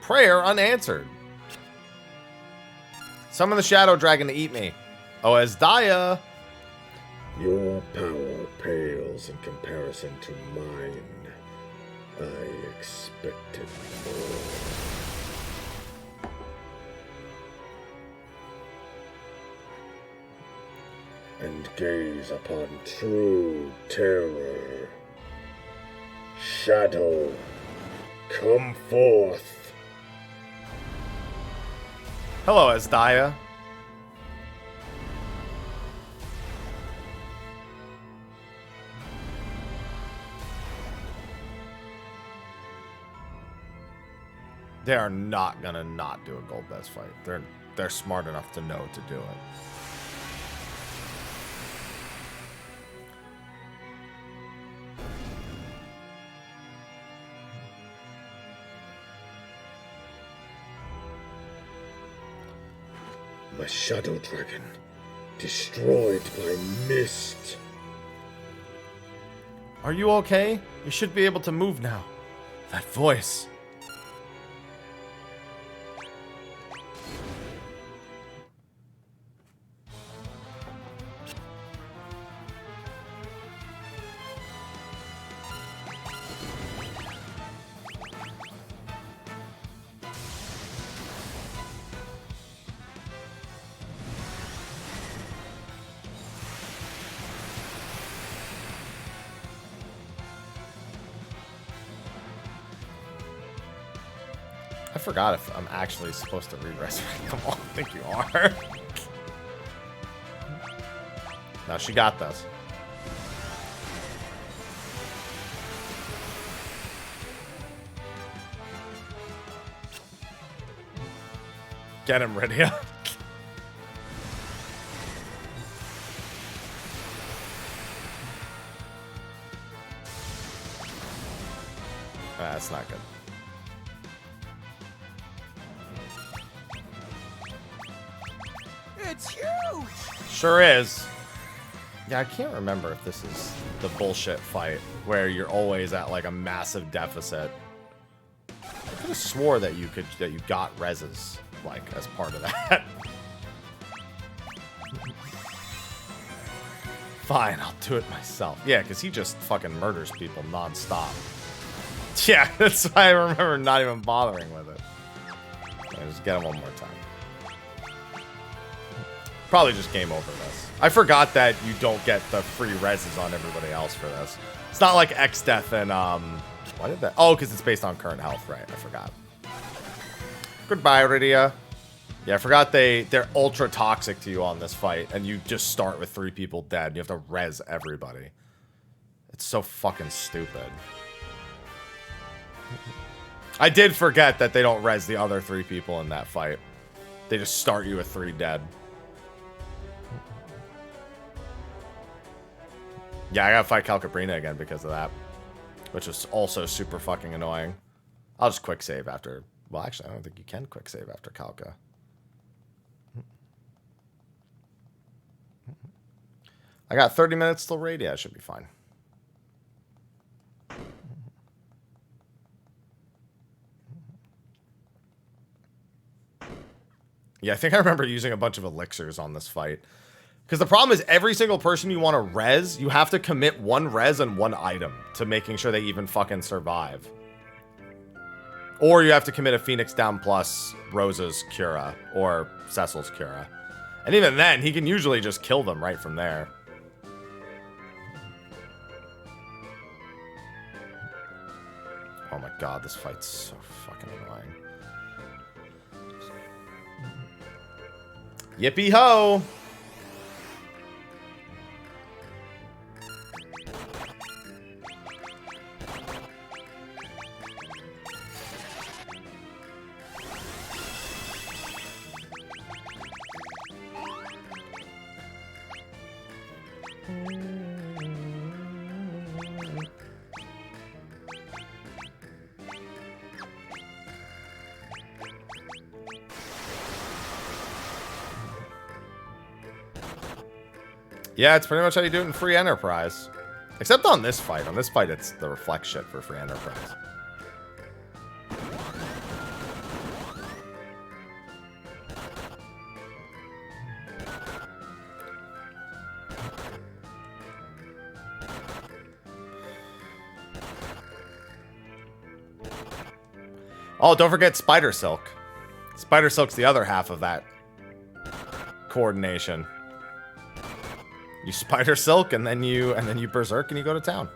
Prayer unanswered. Summon the Shadow Dragon to eat me. Oh, as Daya. Your power pales in comparison to mine. I expected more. And gaze upon true terror. Shadow, come forth. Hello, Asdaya. They are not gonna not do a Golbez fight. They're smart enough to know to do it. My Shadow Dragon, destroyed by mist. Are you okay? You should be able to move now. That voice. I forgot if I'm actually supposed to re-resurrect them all. I think you are. No, she got this. Get him, Rydia. That's not good. It's huge! Sure is. Yeah, I can't remember if this is the bullshit fight where you're always at like a massive deficit. I could have swore that you got reses like as part of that. Fine, I'll do it myself. Yeah, because he just fucking murders people non-stop. Yeah, that's why I remember not even bothering with it. Yeah, just get him one more time. Probably just game over this. I forgot that you don't get the free reses on everybody else for this. It's not like X-Death and, why did that? Oh, because it's based on current health, right? I forgot. Goodbye, Rydia. Yeah, I forgot they're ultra toxic to you on this fight, and you just start with 3 people dead. You have to res everybody. It's so fucking stupid. I did forget that they don't res the other 3 people in that fight. They just start you with 3 dead. Yeah, I gotta fight Calcabrina again because of that. Which is also super fucking annoying. I'll just quick save after... Well, actually, I don't think you can quick save after Calca. I got 30 minutes till raid. Yeah, I should be fine. Yeah, I think I remember using a bunch of elixirs on this fight. Because the problem is every single person you want to res, you have to commit 1 res and 1 item to making sure they even fucking survive. Or you have to commit a Phoenix down plus Rosa's Cura or Cecil's Cura. And even then, he can usually just kill them right from there. Oh my god, this fight's so fucking annoying. Yippee-ho! Yeah, it's pretty much how you do it in Free Enterprise. Except on this fight. On this fight, it's the reflect shit for Free Enterprise. Oh, don't forget Spider Silk. Spider Silk's the other half of that coordination. You Spider Silk and then you Berserk and you go to town.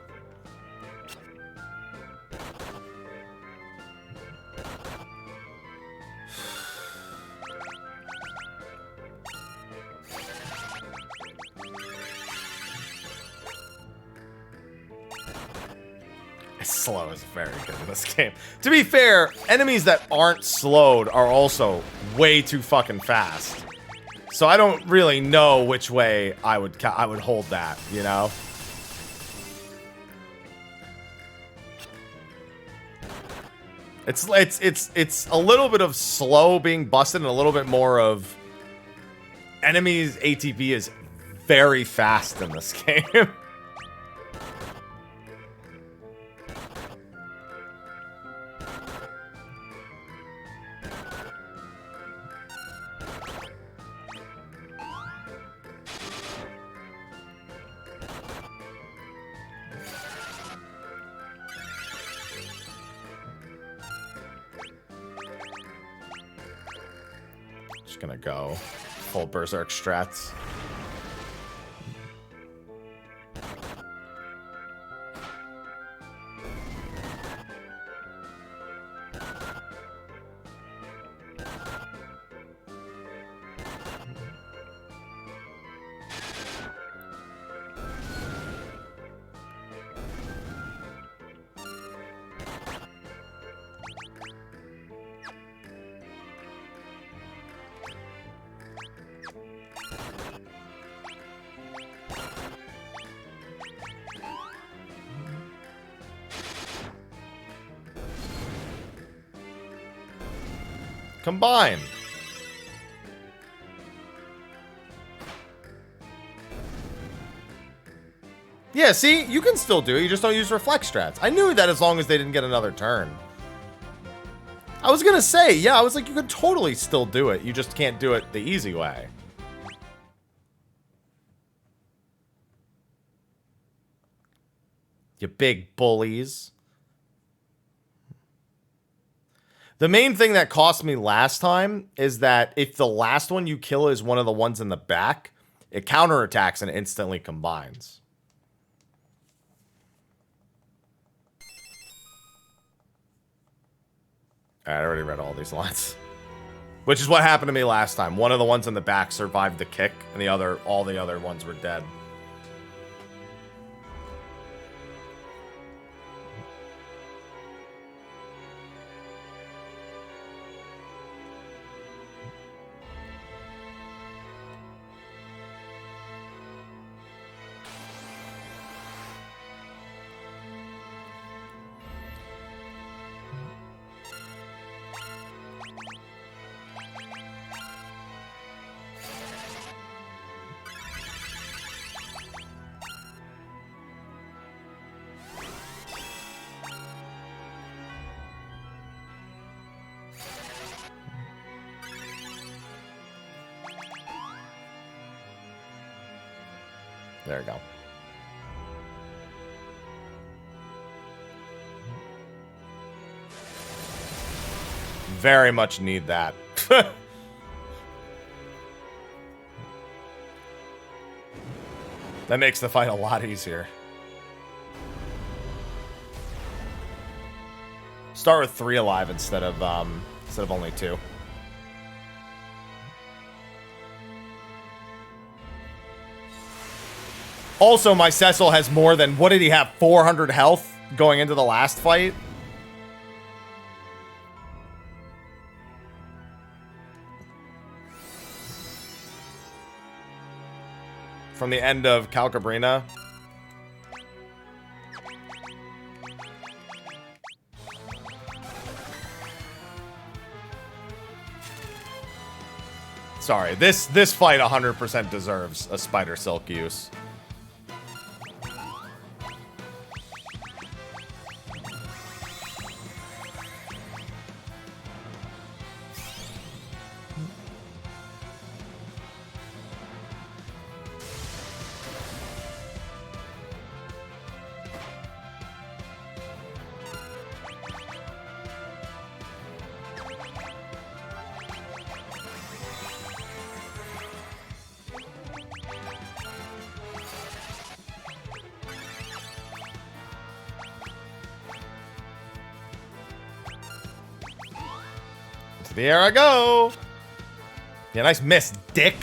Slow is very good in this game. To be fair, enemies that aren't slowed are also way too fucking fast. So I don't really know which way I would hold that, you know? It's a little bit of slow being busted and a little bit more of enemies ATB is very fast in this game. Gonna go full Berserk strats. Combine. Yeah, see? You can still do it. You just don't use reflex strats. I knew that as long as they didn't get another turn. I was gonna say, yeah, I was like, you could totally still do it. You just can't do it the easy way. You big bullies. The main thing that cost me last time is that if the last one you kill is one of the ones in the back, it counterattacks and instantly combines. Alright, I already read all these lines. Which is what happened to me last time. One of the ones in the back survived the kick, and all the other ones were dead. There we go. Very much need that. That makes the fight a lot easier. Start with 3 alive instead of only 2. Also, my Cecil has more than, what did he have, 400 health going into the last fight? From the end of Calcabrina. Sorry, this fight 100% deserves a Spider Silk use. There I go. Yeah, nice miss, dick.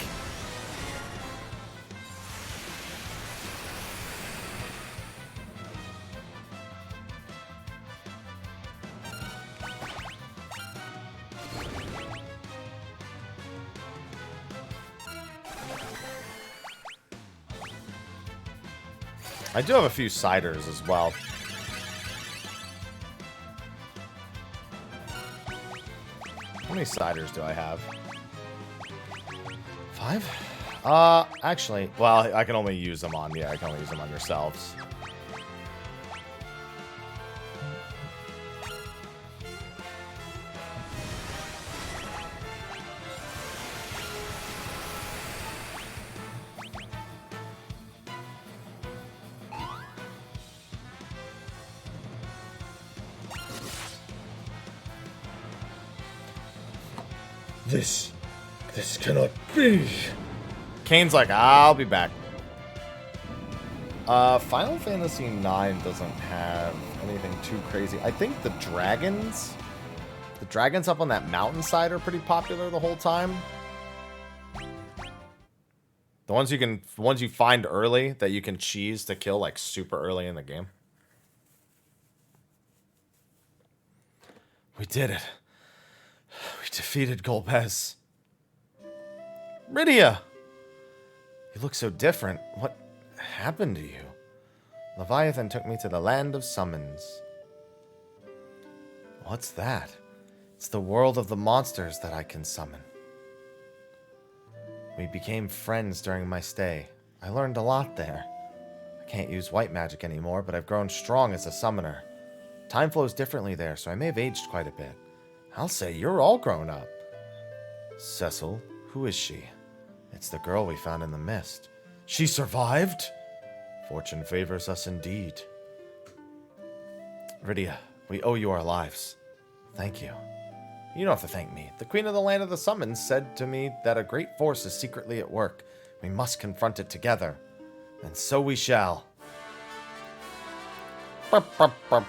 I do have a few ciders as well. How many ciders do I have? 5? Actually, well, I can only use them on, I can only use them on yourselves. This cannot be. Kane's like, I'll be back. Final Fantasy IX doesn't have anything too crazy. I think the dragons up on that mountainside are pretty popular the whole time. The ones you find early that you can cheese to kill like super early in the game. We did it. We defeated Golbez. Rydia! You look so different. What happened to you? Leviathan took me to the land of summons. What's that? It's the world of the monsters that I can summon. We became friends during my stay. I learned a lot there. I can't use white magic anymore, but I've grown strong as a summoner. Time flows differently there, so I may have aged quite a bit. I'll say you're all grown up. Cecil, who is she? It's the girl we found in the mist. She survived? Fortune favors us indeed. Rydia, we owe you our lives. Thank you. You don't have to thank me. The Queen of the Land of the Summons said to me that a great force is secretly at work. We must confront it together. And so we shall. Burp, burp, burp.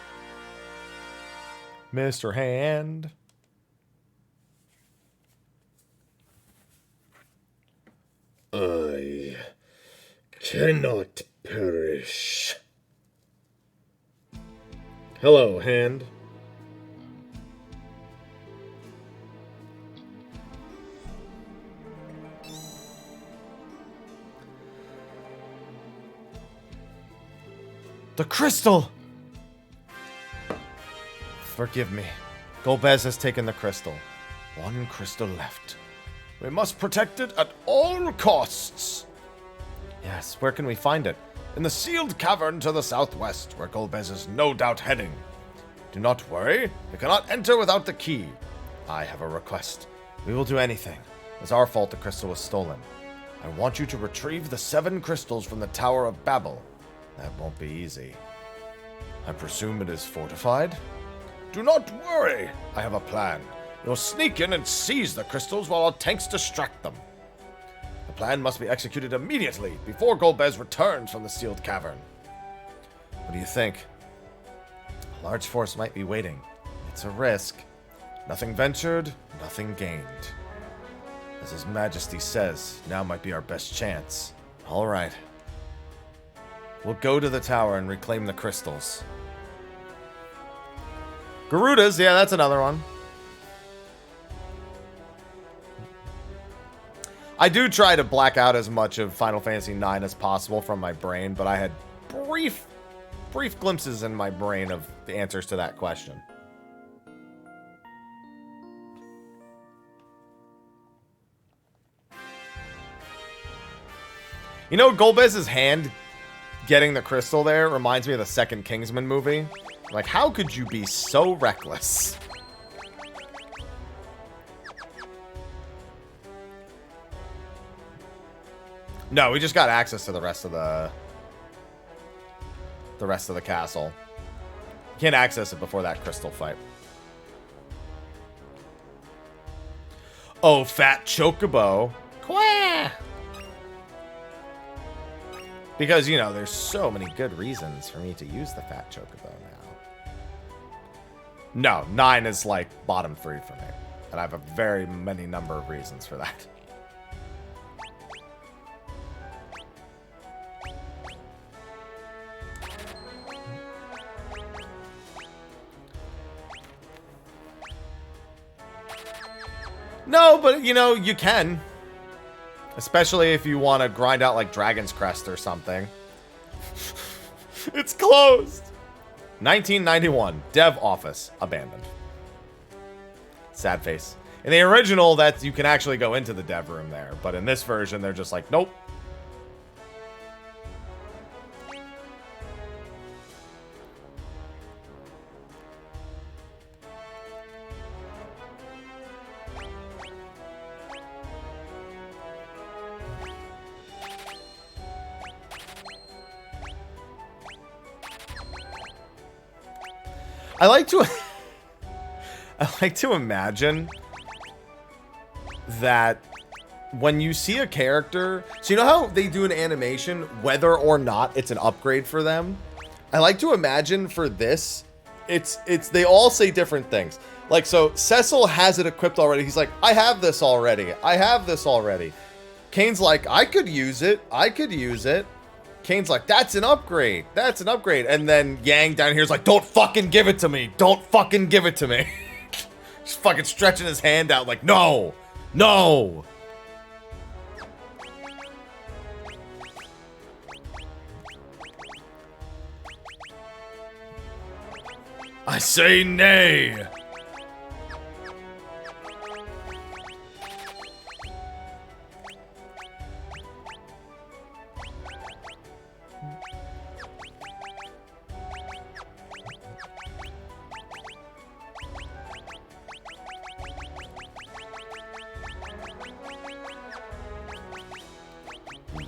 Mr. Hand. I cannot perish. Hello, Hand. The crystal! Forgive me. Golbez has taken the crystal. One crystal left. We must protect it at all costs. Yes, where can we find it? In the sealed cavern to the southwest, where Golbez is no doubt heading. Do not worry, you cannot enter without the key. I have a request. We will do anything. It's our fault the crystal was stolen. I want you to retrieve the 7 crystals from the Tower of Babel. That won't be easy. I presume it is fortified? Do not worry, I have a plan. You'll sneak in and seize the crystals while our tanks distract them. The plan must be executed immediately, before Golbez returns from the sealed cavern. What do you think? A large force might be waiting. It's a risk. Nothing ventured, nothing gained. As His Majesty says, now might be our best chance. All right. We'll go to the tower and reclaim the crystals. Garudas, yeah, that's another one. I do try to black out as much of Final Fantasy IX as possible from my brain, but I had brief glimpses in my brain of the answers to that question. You know, Golbez's hand getting the crystal there reminds me of the second Kingsman movie. Like, how could you be so reckless? No, we just got access to the rest of the castle. Can't access it before that crystal fight. Oh, fat chocobo. Quah! Because, you know, there's so many good reasons for me to use the fat chocobo now. No, 9 is like bottom 3 for me. And I have a very many number of reasons for that. No, but, you know, you can. Especially if you want to grind out, like, Dragon's Crest or something. It's closed! 1991. Dev office. Abandoned. Sad face. In the original, that you can actually go into the dev room there. But in this version, they're just like, nope. I like to imagine that when you see a character, so you know how they do an animation whether or not it's an upgrade for them? I like to imagine for this, it's they all say different things. Like, so Cecil has it equipped already. He's like, I have this already. I have this already. Kane's like, I could use it. I could use it. Kane's like, that's an upgrade. That's an upgrade. And then Yang down here is like, don't fucking give it to me. Don't fucking give it to me. Just fucking stretching his hand out like, no. No. I say nay.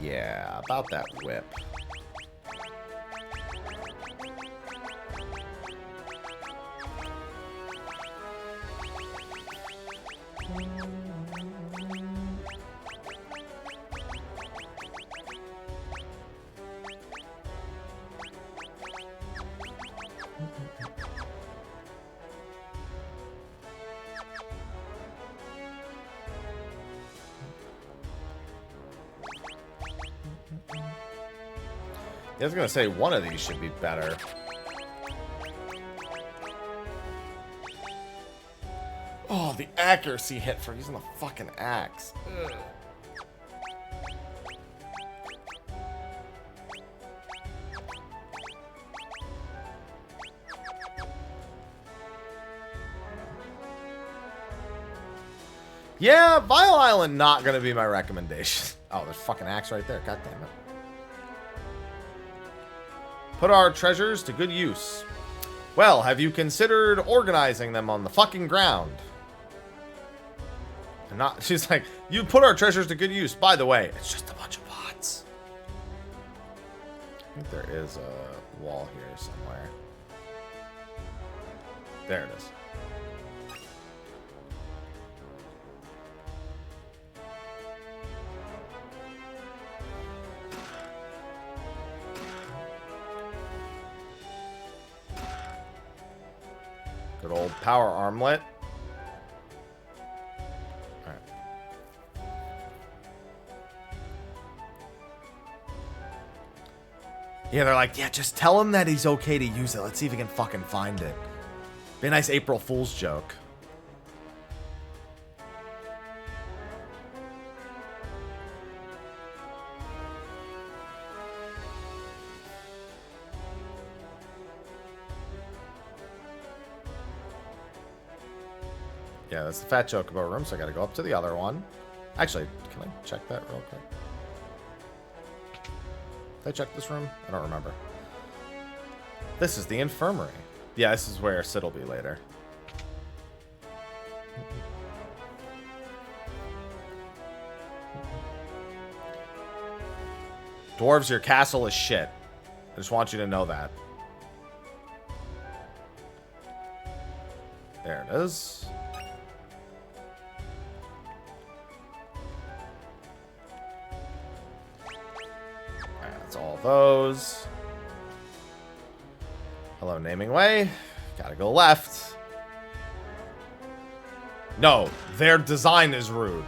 Yeah, about that whip. I was gonna say one of these should be better. Oh, the accuracy hit for using the fucking axe. Ugh. Yeah, Vile Island not gonna be my recommendation. Oh, there's fucking axe right there. God damn it. Put our treasures to good use. Well, have you considered organizing them on the fucking ground? And not, she's like, you put our treasures to good use. By the way, it's just a bunch of pots. I think there is a wall here somewhere. There it is. Good old power armlet. Alright. Yeah, they're like, yeah, just tell him that he's okay to use it. Let's see if he can fucking find it. Be a nice April Fool's joke. Yeah, that's the fat chocobo room, so I gotta go up to the other one. Actually, can I check that real quick? Did I check this room? I don't remember. This is the infirmary. Yeah, this is where Sid will be later. Dwarves, your castle is shit. I just want you to know that. There it is. All those. Hello, naming way. Gotta go left. No, their design is rude.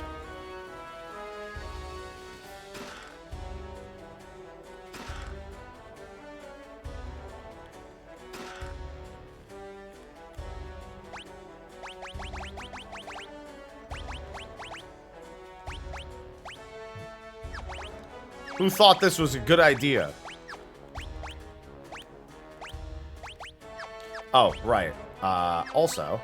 Who thought this was a good idea? Oh, right. Also.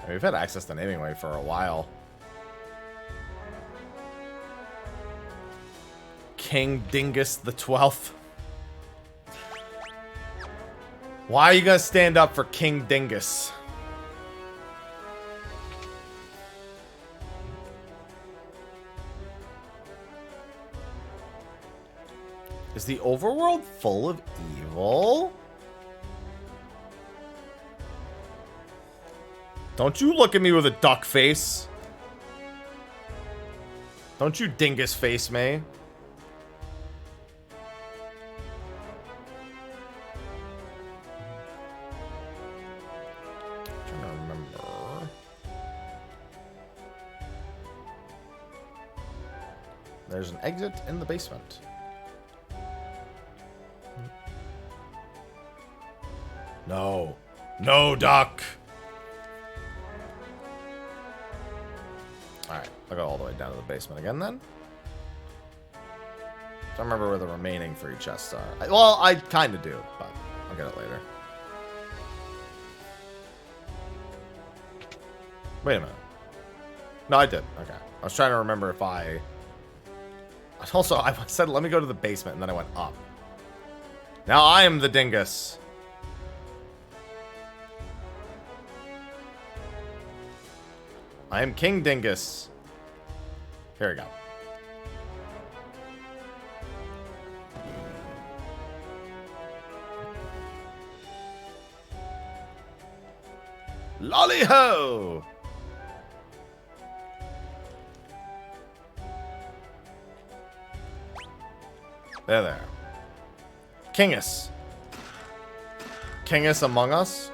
We've had access to naming way for a while. King Dingus the 12th. Why are you gonna stand up for King Dingus? Is the overworld full of evil? Don't you look at me with a duck face. Don't you dingus face me. There's an exit in the basement. No. No, Duck! Alright, I'll go all the way down to the basement again then. Don't remember where the remaining 3 chests are. Well, I kind of do, but I'll get it later. Wait a minute. No, I did. Okay. I was trying to remember if I Also, I said, let me go to the basement, and then I went up. Now I am the dingus. I am King Dingus. Here we go. Lolly ho! There. Kingus. Kingus among us?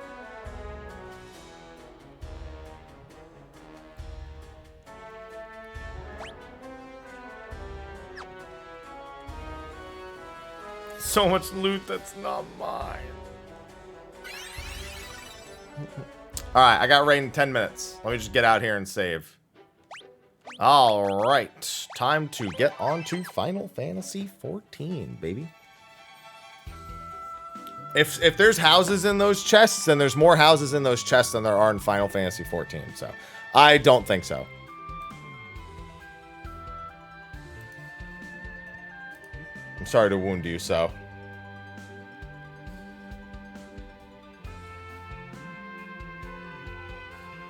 So much loot that's not mine. Alright, I got raid in 10 minutes. Let me just get out here and save. Alright, time to get on to Final Fantasy 14, baby. If there's houses in those chests, then there's more houses in those chests than there are in Final Fantasy 14, so I don't think so. I'm sorry to wound you, so.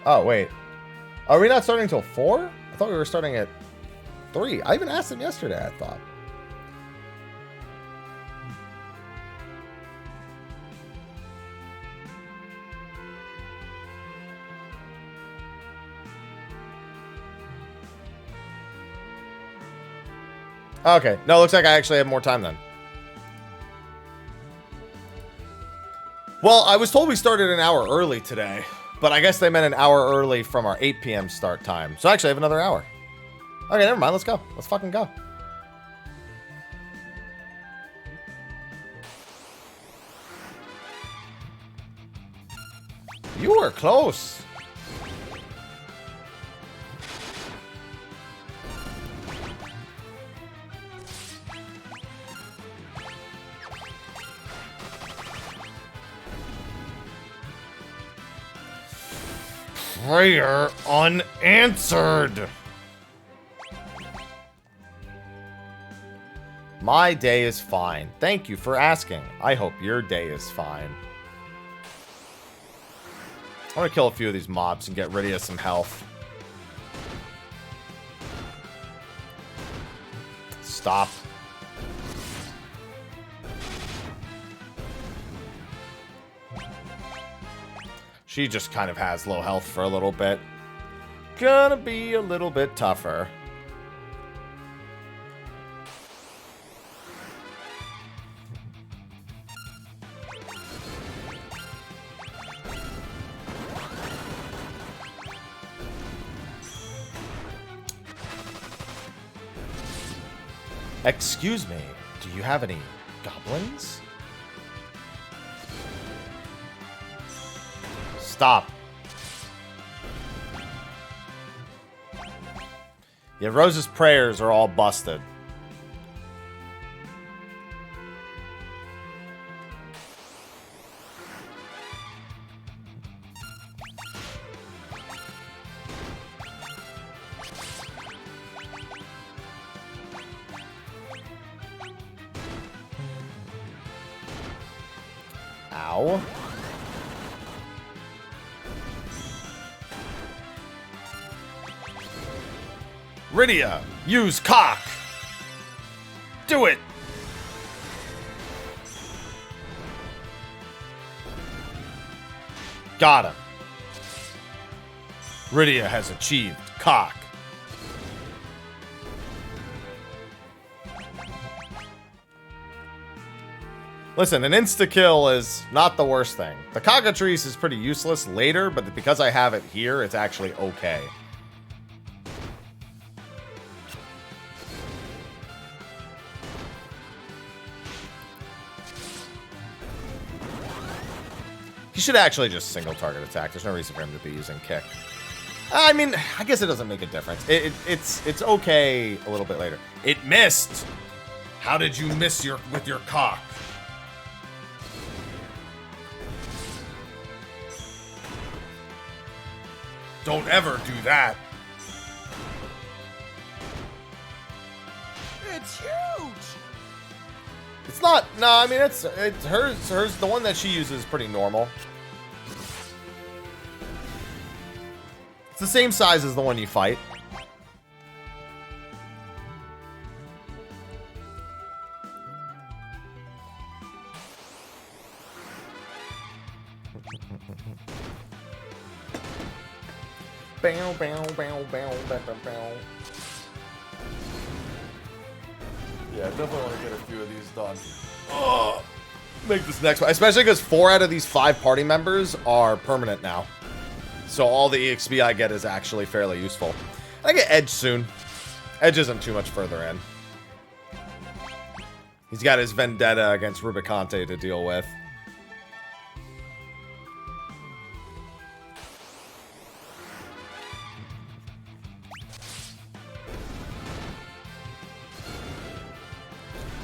Oh, wait. Are we not starting until 4? I thought we were starting at 3. I even asked him yesterday, I thought. Okay. No, looks like I actually have more time then. Well, I was told we started an hour early today. But I guess they meant an hour early from our 8 p.m. start time. So actually I have another hour. Okay, never mind. Let's go. Let's fucking go. You were close. Prayer unanswered. My day is fine. Thank you for asking. I hope your day is fine. I'm gonna kill a few of these mobs and get rid of some health. Stop. She just kind of has low health for a little bit. Gonna be a little bit tougher. Excuse me, do you have any goblins? Stop. Yeah, Rose's prayers are all busted. Ow. Rydia, use cock. Do it. Got him. Rydia has achieved cock. Listen, an insta-kill is not the worst thing. The cockatrice is pretty useless later, but because I have it here, it's actually okay. He should actually just single target attack. There's no reason for him to be using kick. I mean, I guess it doesn't make a difference. It's okay a little bit later. It missed. How did you miss with your cock? Don't ever do that. It's huge. It's not. No, I mean it's hers. Hers. The one that she uses is pretty normal. It's the same size as the one you fight. Bow, bow, bow, bow, bow, bow. Yeah, definitely want to get a few of these done. Oh, make this next one, especially because 4 out of these 5 party members are permanent now. So all the EXP I get is actually fairly useful. I get Edge soon. Edge isn't too much further in. He's got his vendetta against Rubicante to deal with.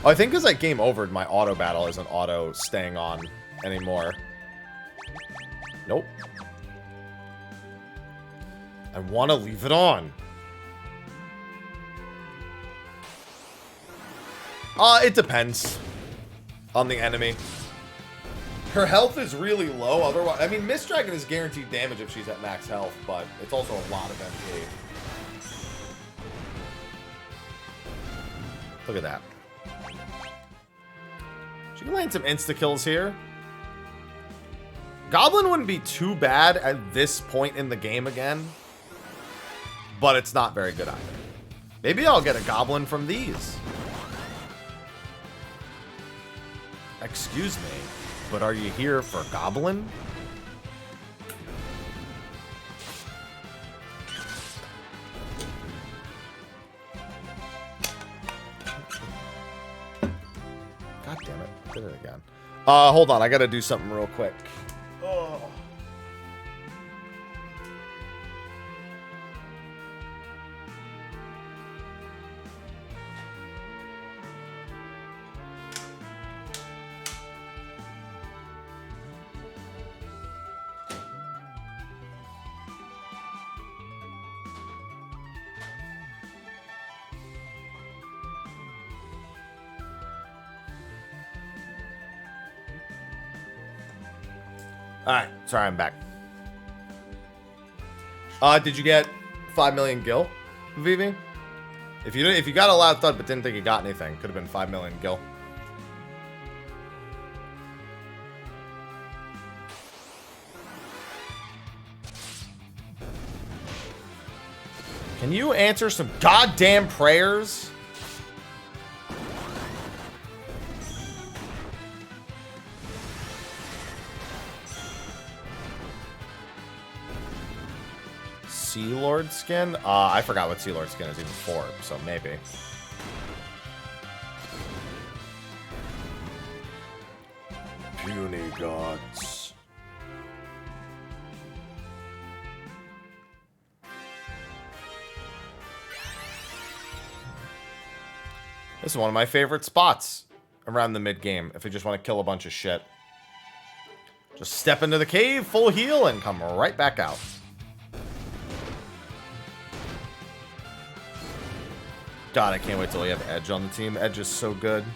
Oh, I think because I game overed, my auto battle isn't auto staying on anymore. Nope. I want to leave it on. It depends on the enemy. Her health is really low. Otherwise, I mean, Mist Dragon is guaranteed damage if she's at max health, but it's also a lot of MP. Look at that. She can land some insta-kills here. Goblin wouldn't be too bad at this point in the game again. But it's not very good either. Maybe I'll get a Goblin from these. Excuse me, but are you here for Goblin? God damn it. Did it again. Hold on. I gotta do something real quick. Oh. Alright, sorry, I'm back. Did you get 5 million gil, Vivi? If you got a loud thud but didn't think you got anything, could have been 5 million gil. Can you answer some goddamn prayers? Sea Lord skin? I forgot what Sea Lord skin is even for, so maybe. Puny gods. This is one of my favorite spots around the mid-game, if we just want to kill a bunch of shit. Just step into the cave, full heal, and come right back out. God, I can't wait till we have Edge on the team. Edge is so good.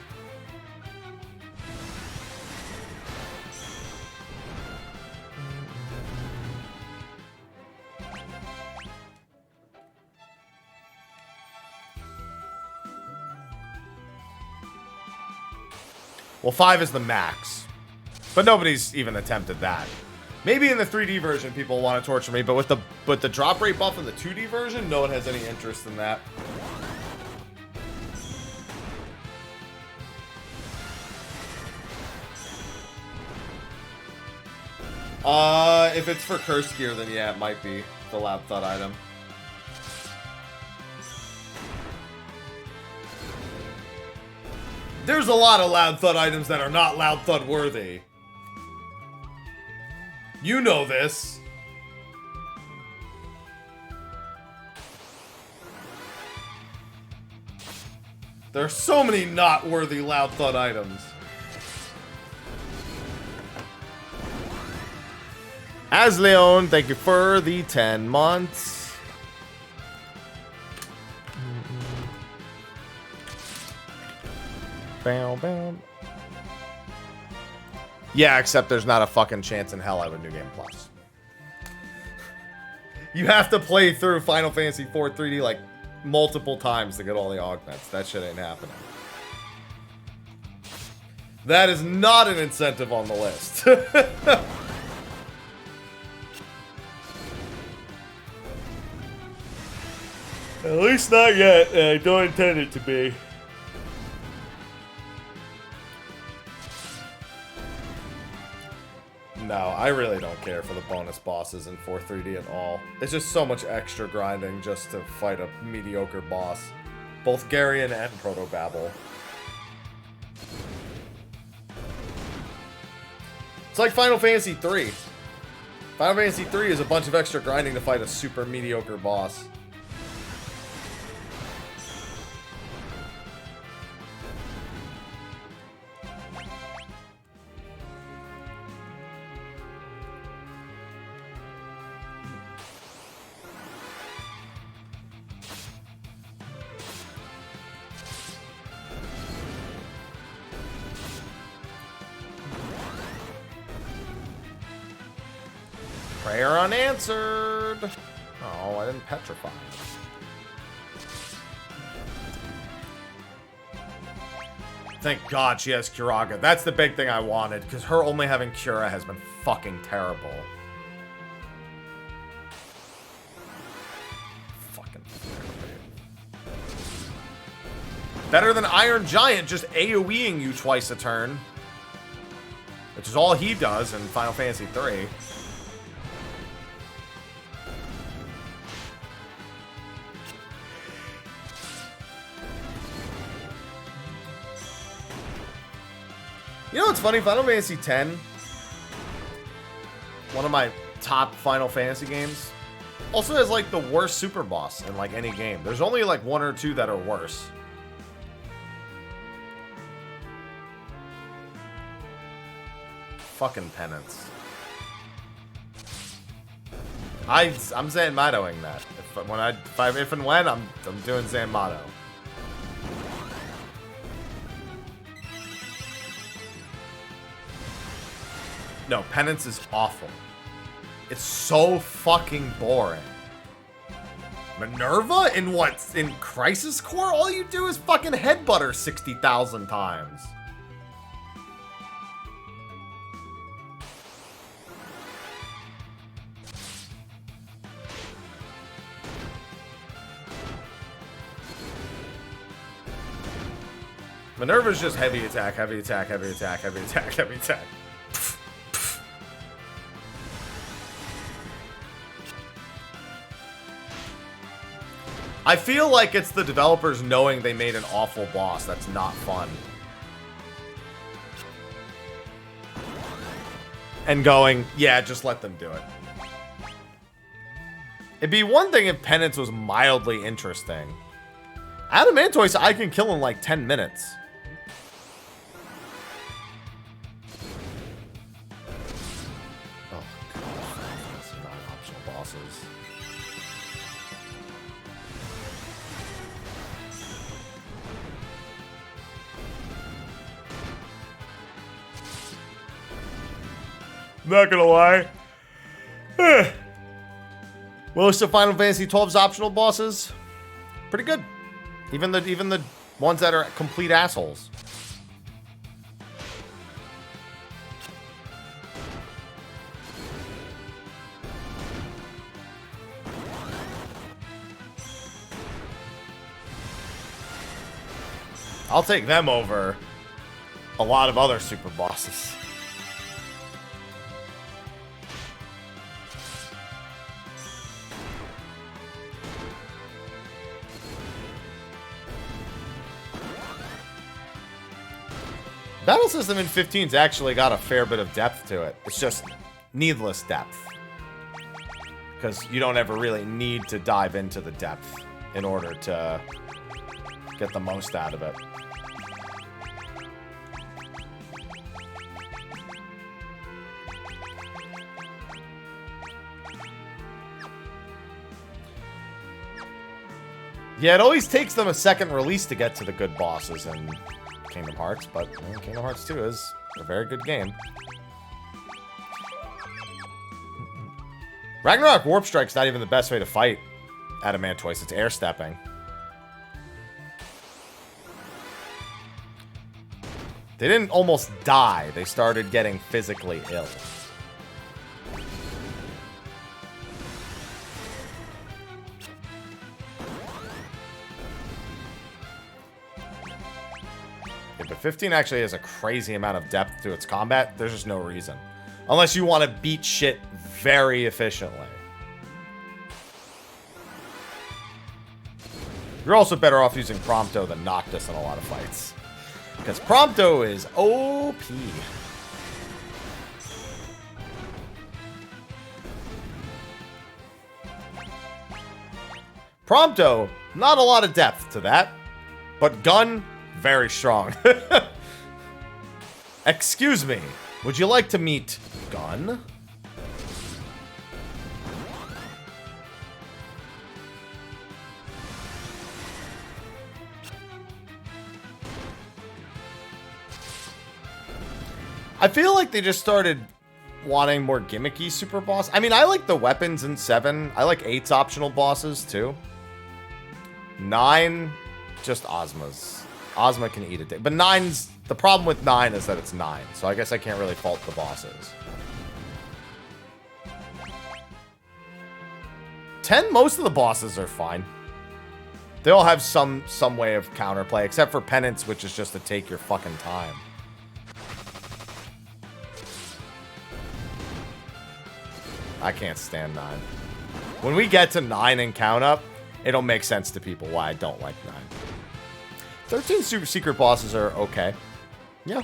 Well, 5 is the max. But nobody's even attempted that. Maybe in the 3D version people want to torture me, but with the drop rate buff in the 2D version, no one has any interest in that. If it's for curse gear, then yeah, it might be the Loud Thud item. There's a lot of Loud Thud items that are not Loud Thud worthy. You know this. There are so many not worthy Loud Thud items. As Leon, thank you for the 10 months. Bam, bam. Yeah, except there's not a fucking chance in hell I would New Game Plus. You have to play through Final Fantasy IV 3D like multiple times to get all the augments. That shit ain't happening. That is not an incentive on the list. At least not yet. I don't intend it to be. No, I really don't care for the bonus bosses in 4-3D at all. It's just so much extra grinding just to fight a mediocre boss. Both Garion and Protobabble. It's like Final Fantasy 3. Final Fantasy 3 is a bunch of extra grinding to fight a super mediocre boss. Prayer unanswered. Oh, I didn't petrify. Thank God she has Curaga. That's the big thing I wanted, because her only having Cura has been fucking terrible. Fucking better than Iron Giant just AoEing you twice a turn. Which is all he does in Final Fantasy 3. You know what's funny? Final Fantasy X, one of my top Final Fantasy games, also has like the worst super boss in like any game. There's only like one or two that are worse. Fucking penance. I'm Zanmatoing that. If and when I'm doing Zanmato. No, Penance is awful. It's so fucking boring. Minerva? In what? In Crisis Core? All you do is fucking headbutt her 60,000 times. Minerva's just heavy attack, heavy attack, heavy attack, heavy attack, heavy attack. I feel like it's the developers knowing they made an awful boss that's not fun. And going, yeah, just let them do it. It'd be one thing if Penance was mildly interesting. Adamantoise I can kill in like 10 minutes. Oh, God. These are not optional bosses. Not gonna lie. Most of Final Fantasy XII's optional bosses, pretty good. Even the ones that are complete assholes. I'll take them over a lot of other super bosses. Battle system in 15's actually got a fair bit of depth to it. It's just needless depth. Because you don't ever really need to dive into the depth in order to get the most out of it. Yeah, it always takes them a second release to get to the good bosses in Kingdom Hearts, but Kingdom Hearts 2 is a very good game. Ragnarok Warp Strike's not even the best way to fight Adamantoise. It's air stepping. They didn't almost die. They started getting physically ill. Yeah, but 15 actually has a crazy amount of depth to its combat. There's just no reason. Unless you want to beat shit very efficiently. You're also better off using Prompto than Noctis in a lot of fights. Because Prompto is OP. Prompto, not a lot of depth to that. But Gun, very strong. Excuse me, would you like to meet Gun? I feel like they just started wanting more gimmicky super boss. I mean, I like the weapons in 7. I like 8's optional bosses, too. 9, just Ozma's. Ozma can eat a dick. But 9's... The problem with 9 is that it's 9. So I guess I can't really fault the bosses. 10, most of the bosses are fine. They all have some way of counterplay, except for Penance, which is just to take your fucking time. I can't stand 9. When we get to 9 and count up, it'll make sense to people why I don't like 9. 13 super secret bosses are okay. Yeah.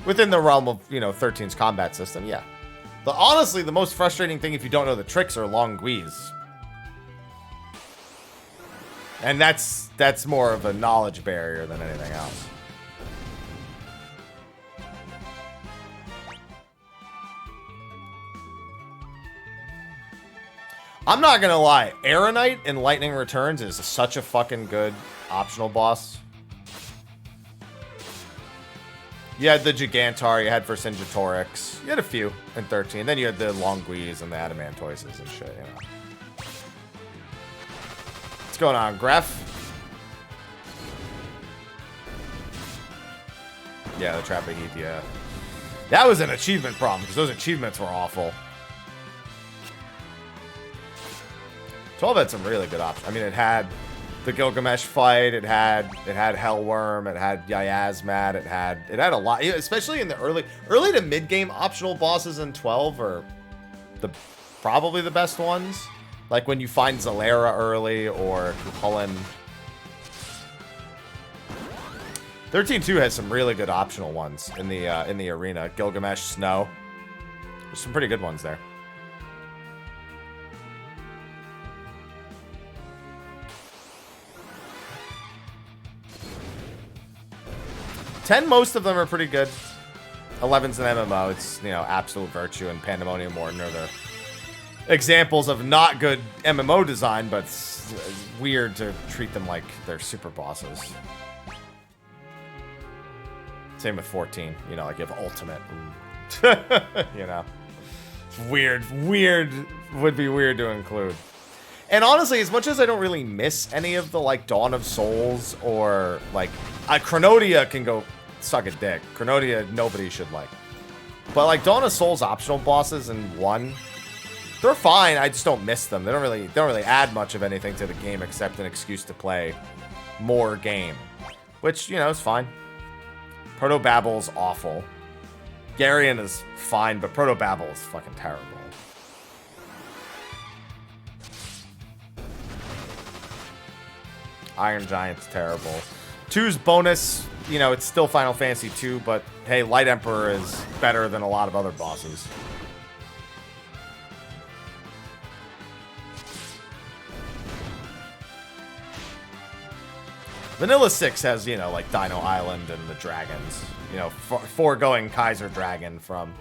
Within the realm of, 13's combat system, yeah. But honestly, the most frustrating thing if you don't know the tricks are long guis. And that's more of a knowledge barrier than anything else. I'm not gonna lie, Aeronite in Lightning Returns is such a fucking good optional boss. You had the Gigantar, you had Vercingetorix, you had a few in 13. Then you had the Longuis and the Adamantoises and shit, What's going on, Gref? Yeah, the Trapahete, yeah. That was an achievement problem, because those achievements were awful. 12 had some really good options. I mean, it had the Gilgamesh fight, it had Hellworm, it had Yayazmat, it had a lot, especially in the early to mid game optional bosses in 12 are probably the best ones. Like when you find Zalera early or Cuchulainn. 13-2 has some really good optional ones in the arena. Gilgamesh, Snow. There's some pretty good ones there. 10, most of them are pretty good. 11's an MMO. It's, Absolute Virtue and Pandemonium Warden are the examples of not good MMO design, but it's weird to treat them like they're super bosses. Same with 14. Like you have Ultimate. It's weird. Would be weird to include. And honestly, as much as I don't really miss any of the, Dawn of Souls or, Chronodia can go suck a dick. Chronodia, nobody should like. But, Dawn of Souls optional bosses in 1, they're fine. I just don't miss them. They don't really add much of anything to the game except an excuse to play more game. Which, is fine. Protobabel's awful. Garion is fine, but Protobabel is fucking terrible. Iron Giant's terrible. 2's bonus, it's still Final Fantasy 2, but hey, Light Emperor is better than a lot of other bosses. Vanilla 6 has, Dino Island and the dragons. Foregoing Kaiser Dragon from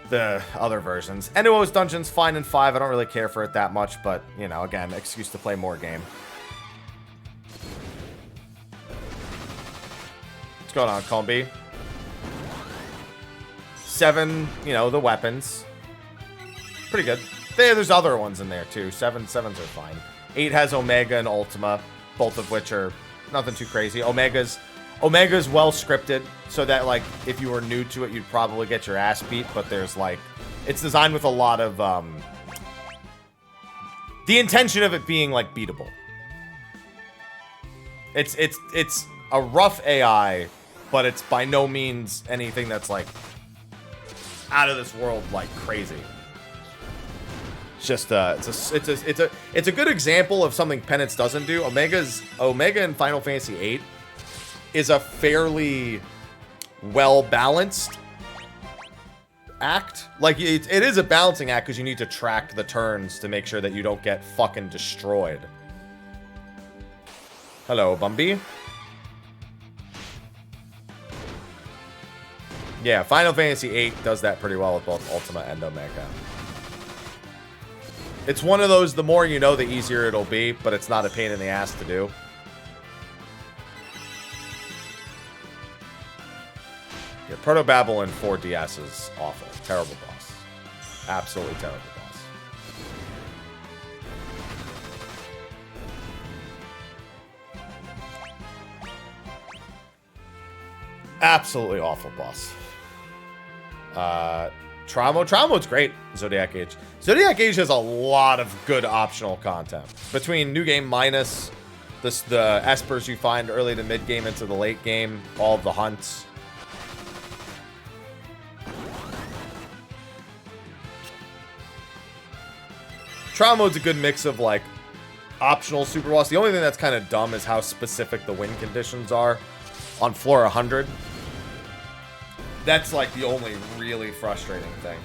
the other versions. Enuo's Dungeon's fine in 5. I don't really care for it that much, but, again, excuse to play more game. going on, Combi? 7, you know, the weapons. Pretty good. There's other ones in there, too. 7s are fine. 8 has Omega and Ultima, both of which are nothing too crazy. Omega's well scripted, so that, like, if you were new to it, you'd probably get your ass beat, but there's, like, it's designed with a lot of, the intention of it being, like, beatable. It's a rough AI, but it's by no means anything that's, like, out of this world, like, crazy. It's just, it's a good example of something Penance doesn't do. Omega in Final Fantasy VIII is a fairly well-balanced act. Like, it is a balancing act because you need to track the turns to make sure that you don't get fucking destroyed. Hello, Bumby. Yeah, Final Fantasy VIII does that pretty well with both Ultima and Omega. It's one of those, the more you know, the easier it'll be, but it's not a pain in the ass to do. Yeah, Protobabble in 4DS is awful. Terrible boss. Absolutely terrible boss. Absolutely awful boss. Traumo's great. Zodiac Age. Zodiac Age has a lot of good optional content. Between New Game Minus, the espers you find early to mid game into the late game, all of the hunts. Traumo's a good mix of, like, optional super boss. The only thing that's kind of dumb is how specific the win conditions are on floor 100. That's, like, the only really frustrating thing.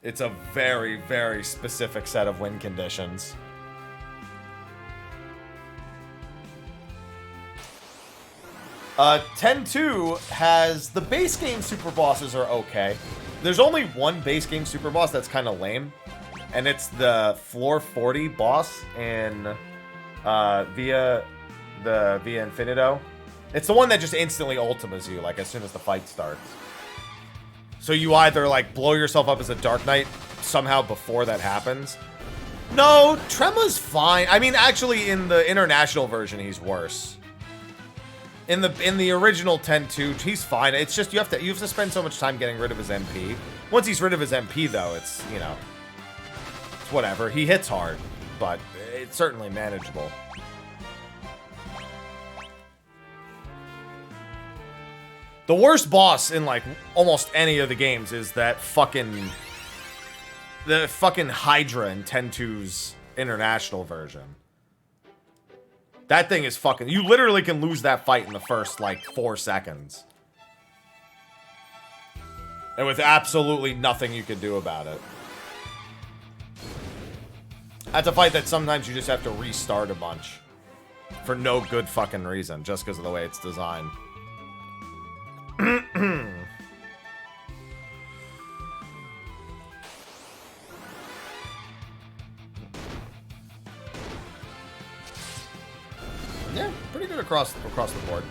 It's a very, very specific set of win conditions. Uh, 10-2 has... The base game super bosses are okay. There's only one base game super boss that's kind of lame. And it's the floor 40 boss in Via Infinito. It's the one that just instantly ultimas you, like, as soon as the fight starts. So you either, like, blow yourself up as a Dark Knight somehow before that happens. No, Trema's fine. I mean, actually, in the international version, he's worse. In the original 10-2, he's fine. It's just you have to spend so much time getting rid of his MP. Once he's rid of his MP, though, it's, you know, it's whatever. He hits hard, but it's certainly manageable. The worst boss in, like, almost any of the games is that fucking... The fucking Hydra in 10-2's international version. That thing is fucking... You literally can lose that fight in the first, like, 4 seconds. And with absolutely nothing you can do about it. That's a fight that sometimes you just have to restart a bunch. For no good fucking reason, just because of the way it's designed. Yeah, pretty good across the board.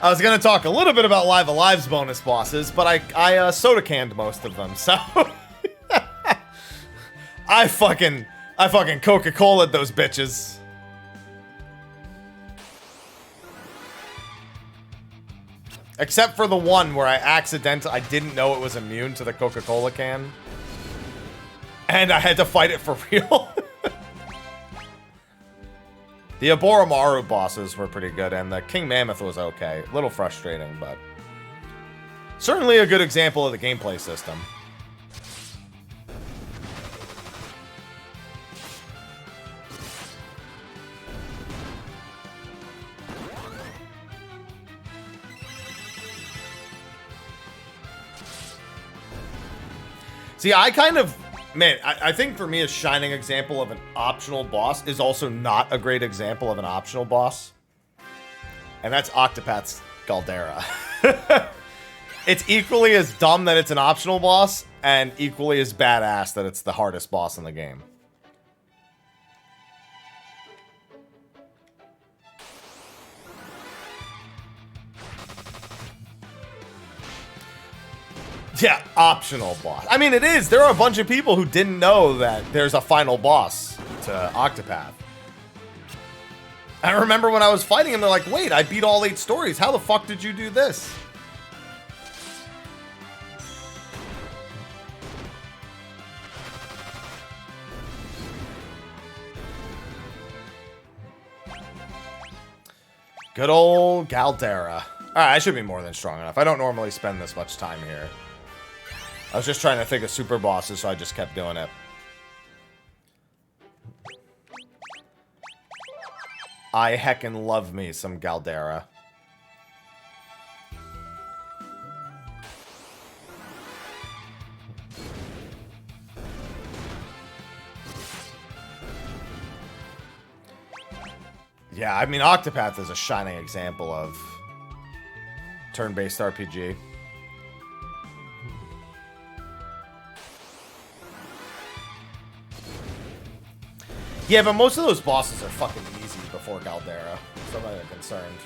I was gonna talk a little bit about Live Alive's bonus bosses, but I soda canned most of them, so I fucking Coca-Cola'd those bitches. Except for the one where I didn't know it was immune to the Coca-Cola can. And I had to fight it for real. The Aboromaru bosses were pretty good, and the King Mammoth was okay. A little frustrating, but certainly a good example of the gameplay system. See, I kind of... Man, I think for me a shining example of an optional boss is also not a great example of an optional boss. And that's Octopath's Caldera. It's equally as dumb that it's an optional boss, and equally as badass that it's the hardest boss in the game. Yeah, optional boss. I mean, it is. There are a bunch of people who didn't know that there's a final boss to Octopath. I remember when I was fighting him, they're like, wait, I beat all 8 stories. How the fuck did you do this? Good old Caldera. Alright, I should be more than strong enough. I don't normally spend this much time here. I was just trying to think of super bosses, so I just kept doing it. I heckin' love me some Caldera. Yeah, I mean, Octopath is a shining example of turn-based RPG. Yeah, but most of those bosses are fucking easy before Caldera, so I'm not even concerned.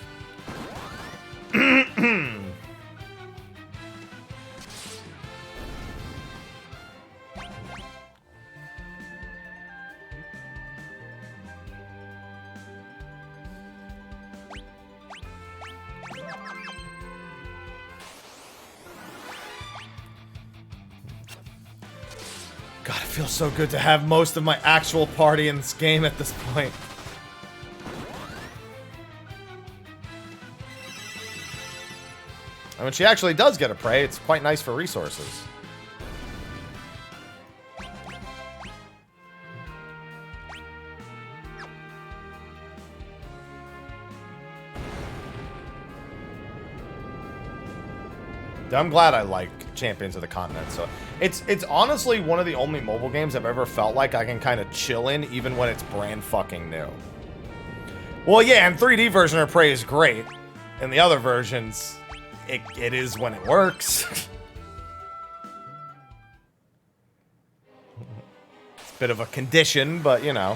God, it feels so good to have most of my actual party in this game at this point. And when she actually does get a prey, it's quite nice for resources. I'm glad I like Champions of the Continent. So it's honestly one of the only mobile games I've ever felt like I can kind of chill in, even when it's brand fucking new. Well, yeah, and 3D version of Prey is great. In the other versions, it is when it works. It's a bit of a condition, but you know.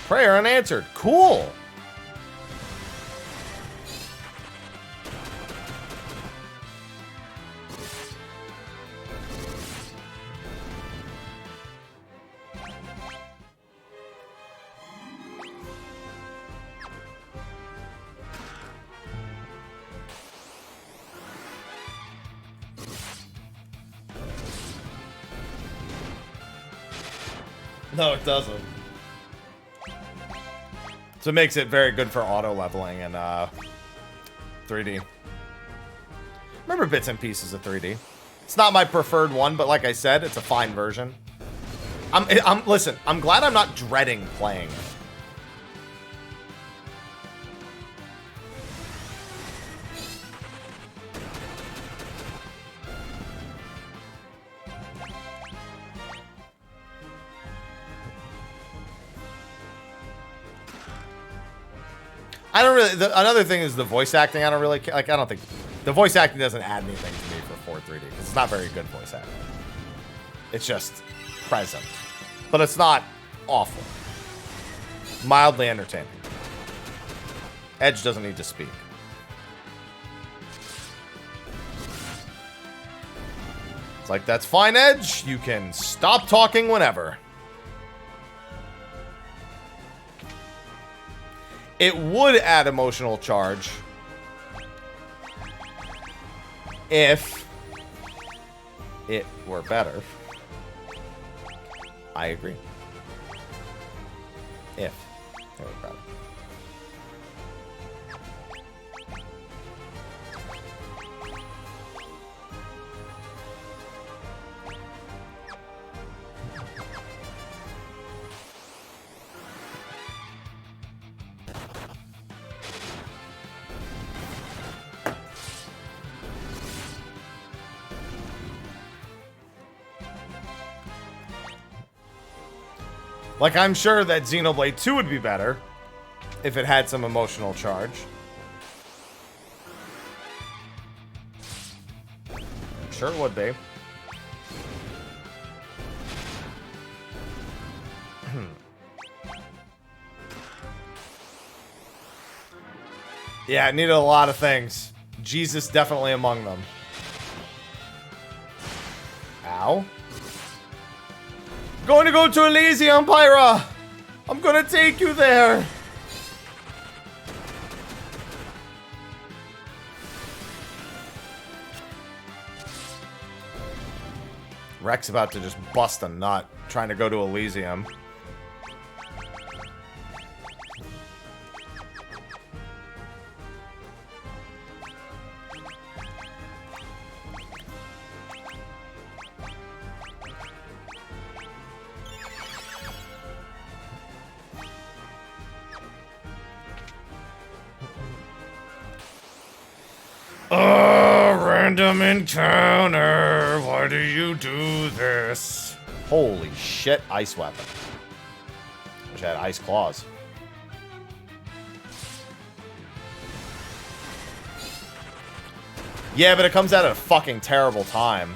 Prayer unanswered. Cool. No, it doesn't. So it makes it very good for auto leveling and 3D. Remember bits and pieces of 3D. It's not my preferred one, but like I said, it's a fine version. Listen, I'm glad I'm not dreading playing it. I don't really. Another thing is the voice acting. I don't really like. I don't think the voice acting doesn't add anything to me for 4-3D because it's not very good voice acting. It's just present, but it's not awful. Mildly entertaining. Edge doesn't need to speak. It's like, that's fine, Edge. You can stop talking whenever. It would add emotional charge if it were better. I agree. If it were better. Like, I'm sure that Xenoblade 2 would be better if it had some emotional charge. I'm sure it would be. Yeah, it needed a lot of things. Jesus definitely among them. Ow. Going to go to Elysium, Pyra! I'm gonna take you there! Rex about to just bust a nut, trying to go to Elysium. Random encounter. Why do you do this? Holy shit, ice weapon. Wish I had ice claws. Yeah, but it comes out at a fucking terrible time.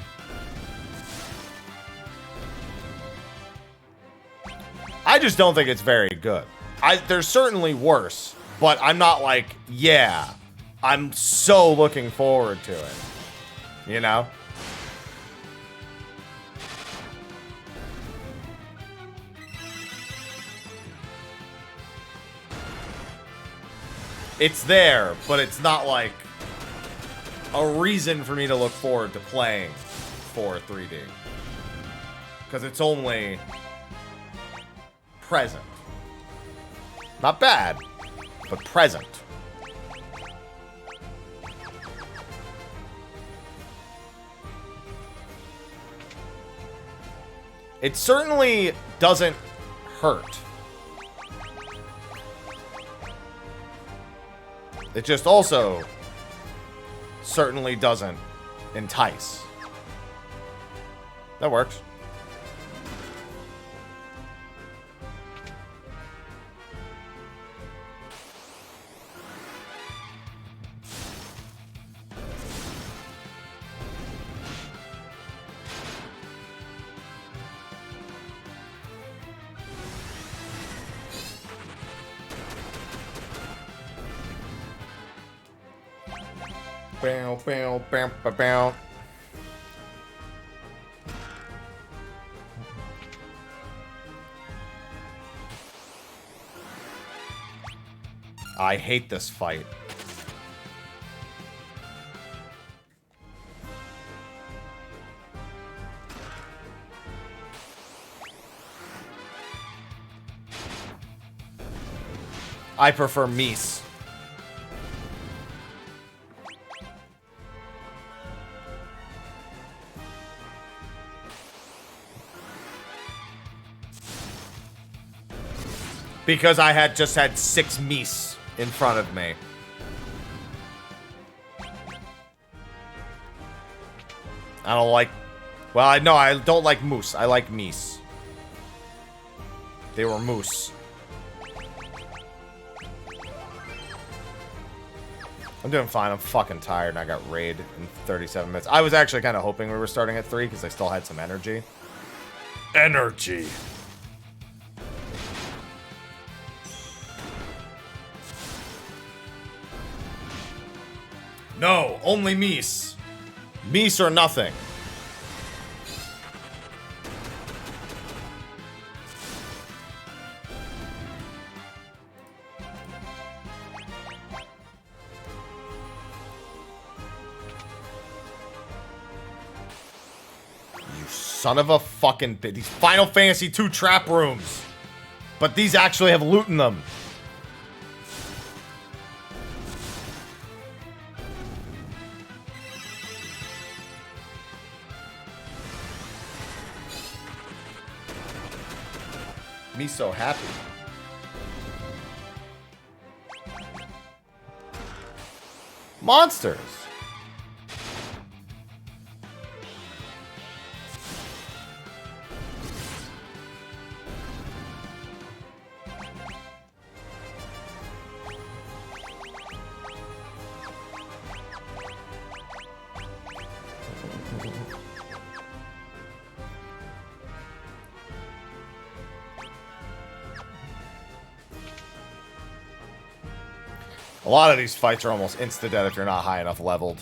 I just don't think it's very good. There's certainly worse, but I'm not like, yeah, I'm so looking forward to it. You know? It's there, but it's not like a reason for me to look forward to playing for 3D. Because it's only present. Not bad, but present. It certainly doesn't hurt. It just also certainly doesn't entice. That works. Bow, bow, bow, bow, bow. I hate this fight. I prefer Mies. Because I had just had 6 Mies in front of me. I don't like... Well, I don't like Moose. I like Mies. They were Moose. I'm doing fine. I'm fucking tired and I got raid in 37 minutes. I was actually kind of hoping we were starting at 3 because I still had some energy. Energy. No, only Mies. Mies or nothing. You son of a fucking bitch. These Final Fantasy II trap rooms. But these actually have loot in them. Me so happy. Monsters. A lot of these fights are almost insta-dead if you're not high enough leveled.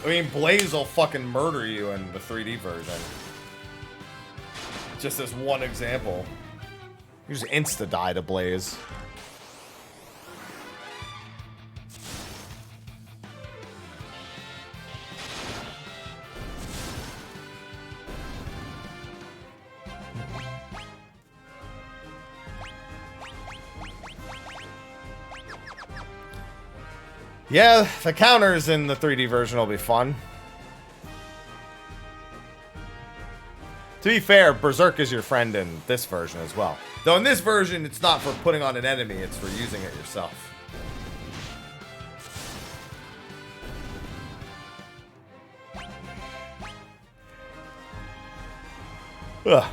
I mean, Blaze will fucking murder you in the 3D version. Just as one example. You just insta-die to Blaze. Yeah, the counters in the 3D version will be fun. To be fair, Berserk is your friend in this version as well. Though in this version, it's not for putting on an enemy, it's for using it yourself. Ugh.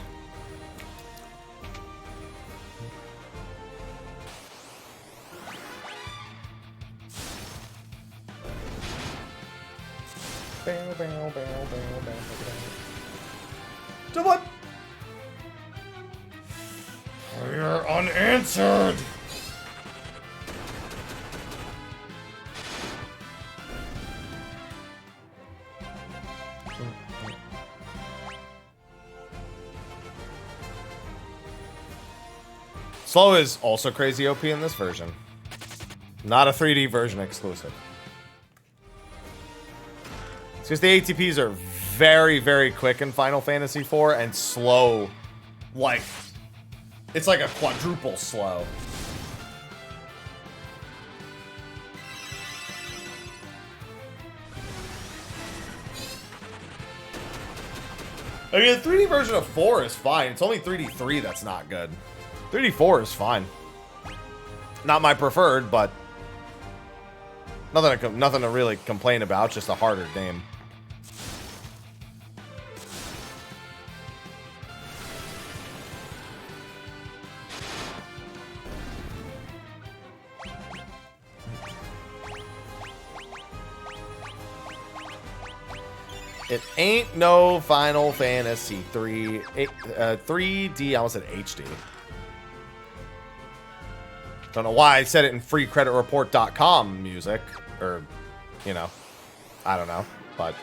To what? You're unanswered. Slow is also crazy OP in this version. Not a 3D version exclusive. It's because the ATPs are very, very quick in Final Fantasy IV and slow, like, it's like a quadruple slow. I mean, the 3D version of 4 is fine. It's only 3D 3 that's not good. 3D 4 is fine. Not my preferred, but nothing to really complain about. Just a harder game. It ain't no Final Fantasy 3D. I almost said HD. Don't know why I said it in freecreditreport.com music, or, you know, I don't know, but,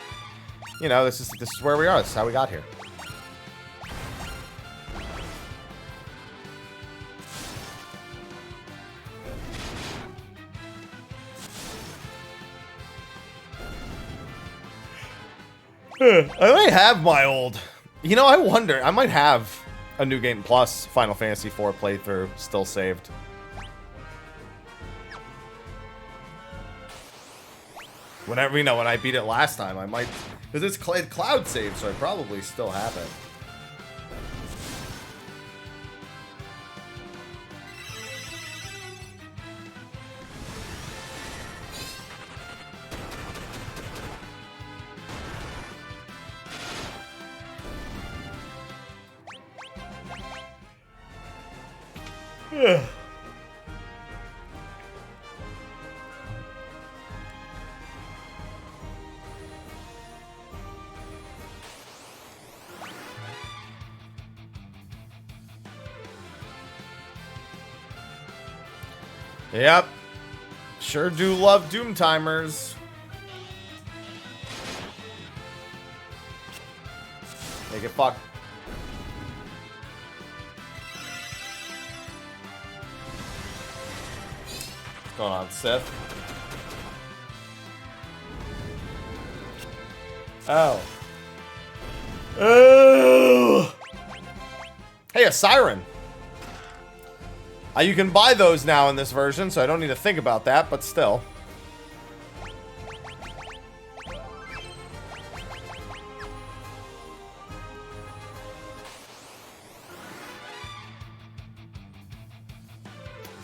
you know, this is where we are. This is how we got here. I might have my old... You know, I wonder. I might have a New Game Plus Final Fantasy IV playthrough still saved. Whenever, you know, when I beat it last time, I might... Because it's cloud saved, so I probably still have it. Yep. Sure do love Doom timers. Make it fuck. What's going on, Sith? Oh. Oh. Hey, a siren. You can buy those now in this version, so I don't need to think about that, but still.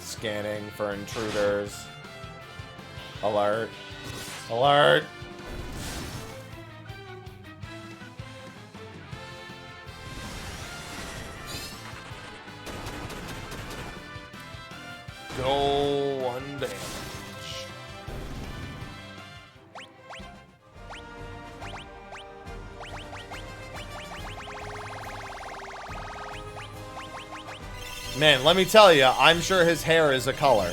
Scanning for intruders. Alert. Alert. Go 1 damage. Man, let me tell you, I'm sure his hair is a color.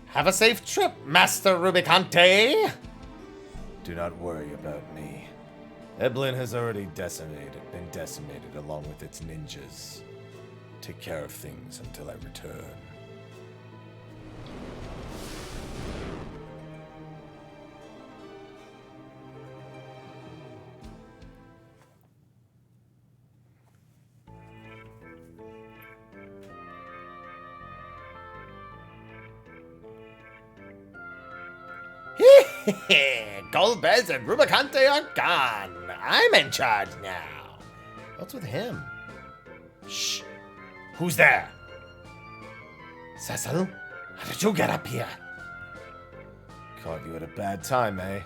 Have a safe trip, Master Rubicante! Do not worry about me. Eblin has already been decimated along with its ninjas. Take care of things until I return. Golbez and Rubicante are gone. I'm in charge now. What's with him? Shh. Who's there? Cecil? How did you get up here? Caught you at a bad time, eh?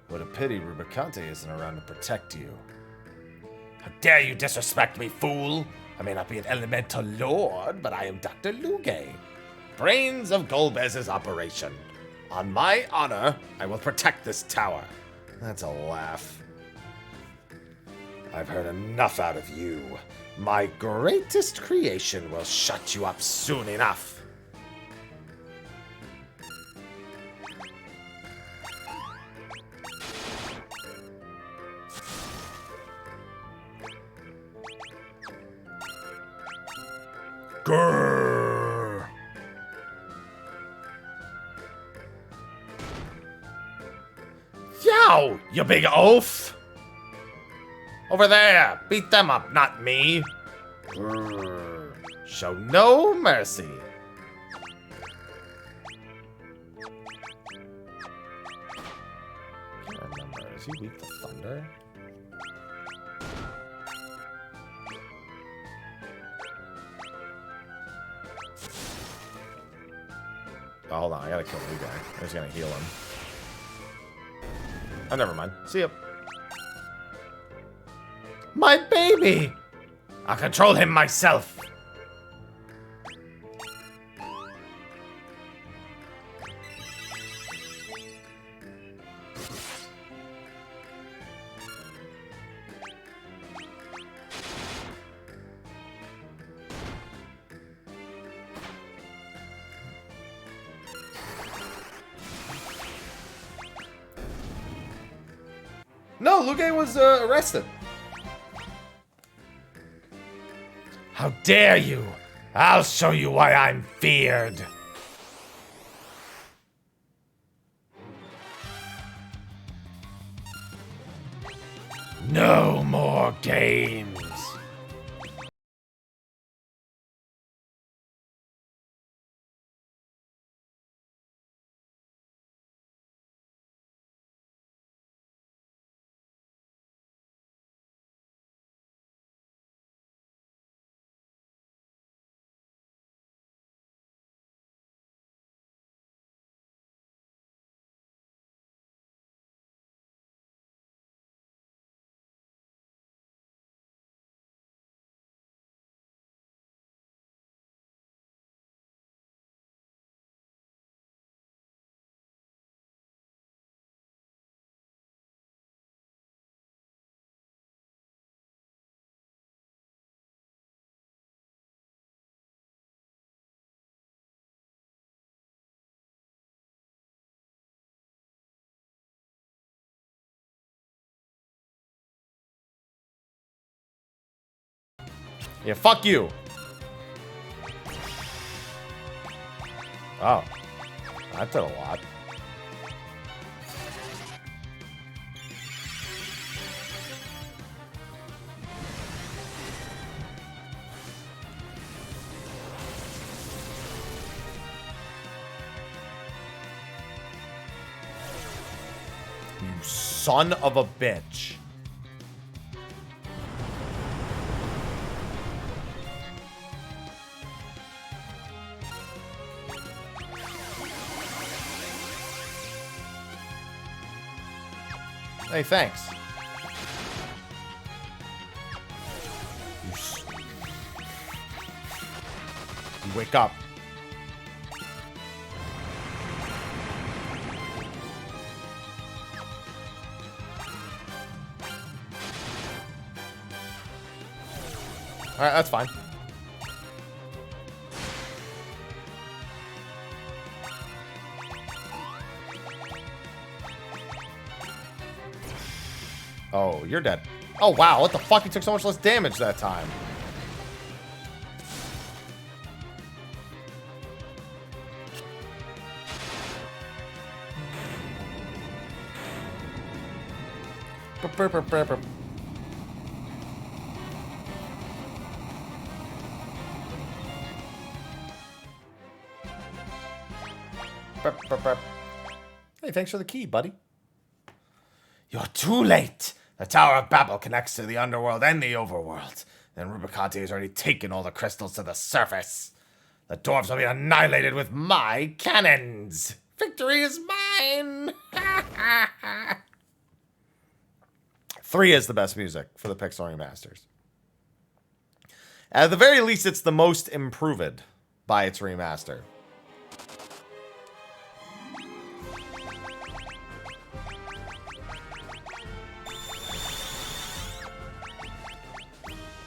What a pity Rubicante isn't around to protect you. How dare you disrespect me, fool? I may not be an elemental lord, but I am Dr. Luge, brains of Golbez's operation. On my honor, I will protect this tower. That's a laugh. I've heard enough out of you. My greatest creation will shut you up soon enough. Grrr. Yow, you big oaf! Over there! Beat them up, not me! Grrr. Show no mercy! I can't remember. Is he weak to thunder? Oh, hold on, I gotta kill the guy. I'm just gonna heal him. Oh, never mind. See ya. My baby! I'll control him myself. No, Luge was arrested. How dare you! I'll show you why I'm feared. No more games. Yeah, fuck you. Oh. That did a lot. You son of a bitch. Hey, thanks. You wake up. Alright, that's fine. Oh, you're dead. Oh, wow. What the fuck? He took so much less damage that time. Hey, thanks for the key, buddy. You're too late. The Tower of Babel connects to the Underworld and the Overworld. And Rubicante has already taken all the crystals to the surface. The dwarves will be annihilated with my cannons. Victory is mine. 3 is the best music for the Pixel remasters. At the very least, it's the most improved by its remaster.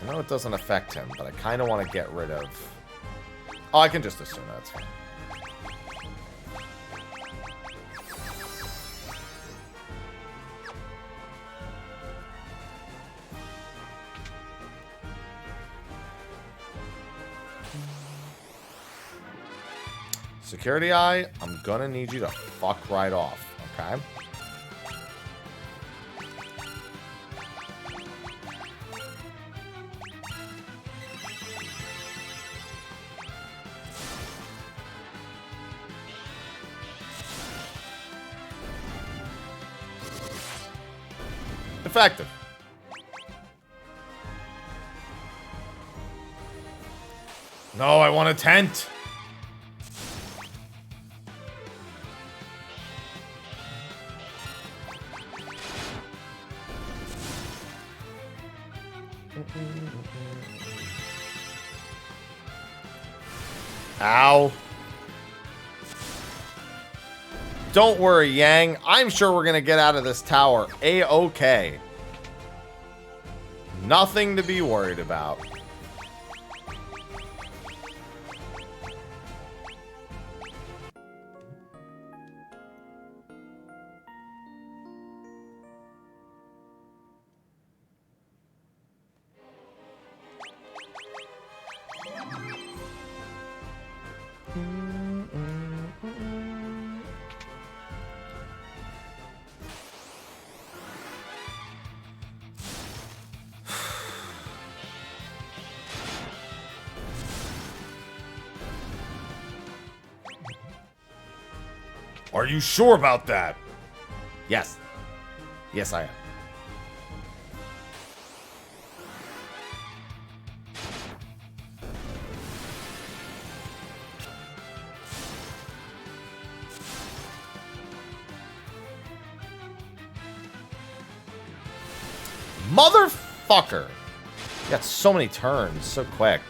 I know it doesn't affect him, but I kind of want to get rid of... Oh, I can just assume that's fine. Security Eye, I'm gonna need you to fuck right off, okay? Effective. No, I want a tent. Ow. Don't worry, Yang. I'm sure we're going to get out of this tower A-okay. Nothing to be worried about. Are you sure about that? Yes. Yes, I am. Motherfucker! You got so many turns so quick.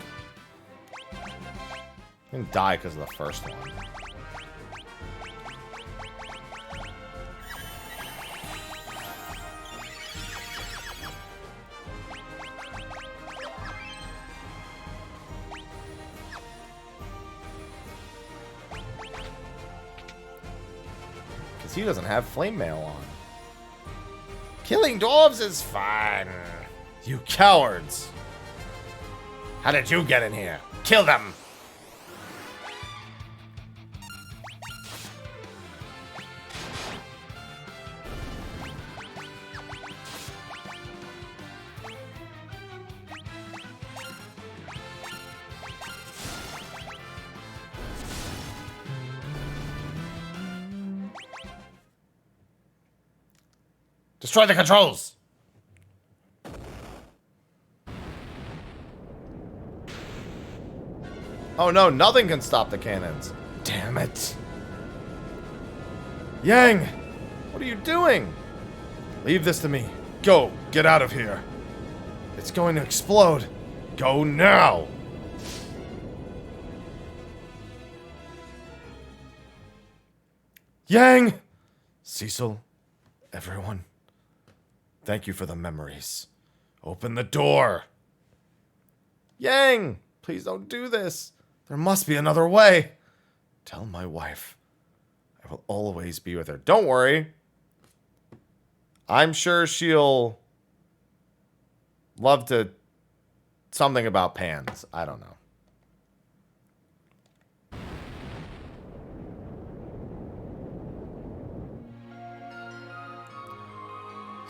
I'm gonna die because of the first one. He doesn't have flame mail on. Killing dwarves is fun. You cowards. How did you get in here? Kill them. Destroy the controls! Oh no, nothing can stop the cannons. Damn it. Yang! What are you doing? Leave this to me. Go, get out of here. It's going to explode. Go now! Yang! Cecil, everyone. Thank you for the memories. Open the door. Yang, please don't do this. There must be another way. Tell my wife I will always be with her. Don't worry. I'm sure she'll love to... Something about pans. I don't know.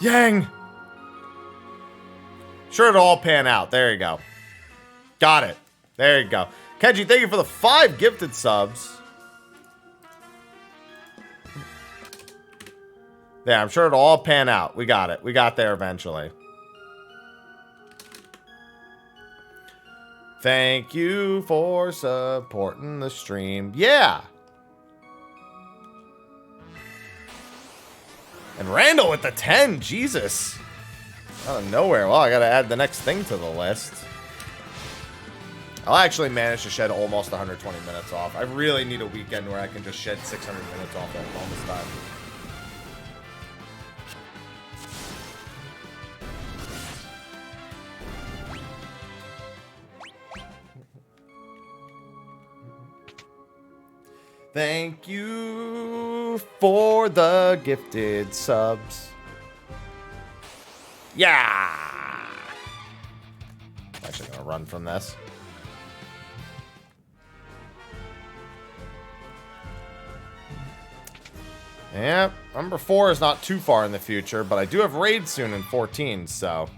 Yang! Sure, it'll all pan out. There you go. Got it. There you go. Kenji, thank you for the 5 gifted subs. Yeah, I'm sure it'll all pan out. We got it. We got there eventually. Thank you for supporting the stream. Yeah. And Randall with the 10. Jesus. Out of nowhere. Well, I gotta add the next thing to the list. I'll actually manage to shed almost 120 minutes off. I really need a weekend where I can just shed 600 minutes off that bonus time. Thank you for the gifted subs. Yeah! I'm actually gonna run from this. Yeah, number 4 is not too far in the future, but I do have raid soon in 14, so...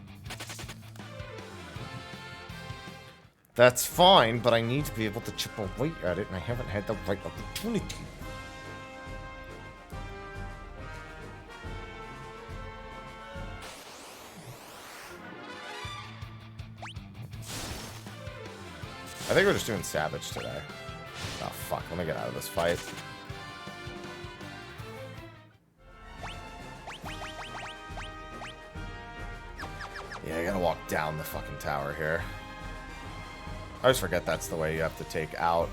That's fine, but I need to be able to chip away at it, and I haven't had the right opportunity. I think we're just doing Savage today. Oh, fuck. Let me get out of this fight. Yeah, I gotta walk down the fucking tower here. I always forget that's the way you have to take out.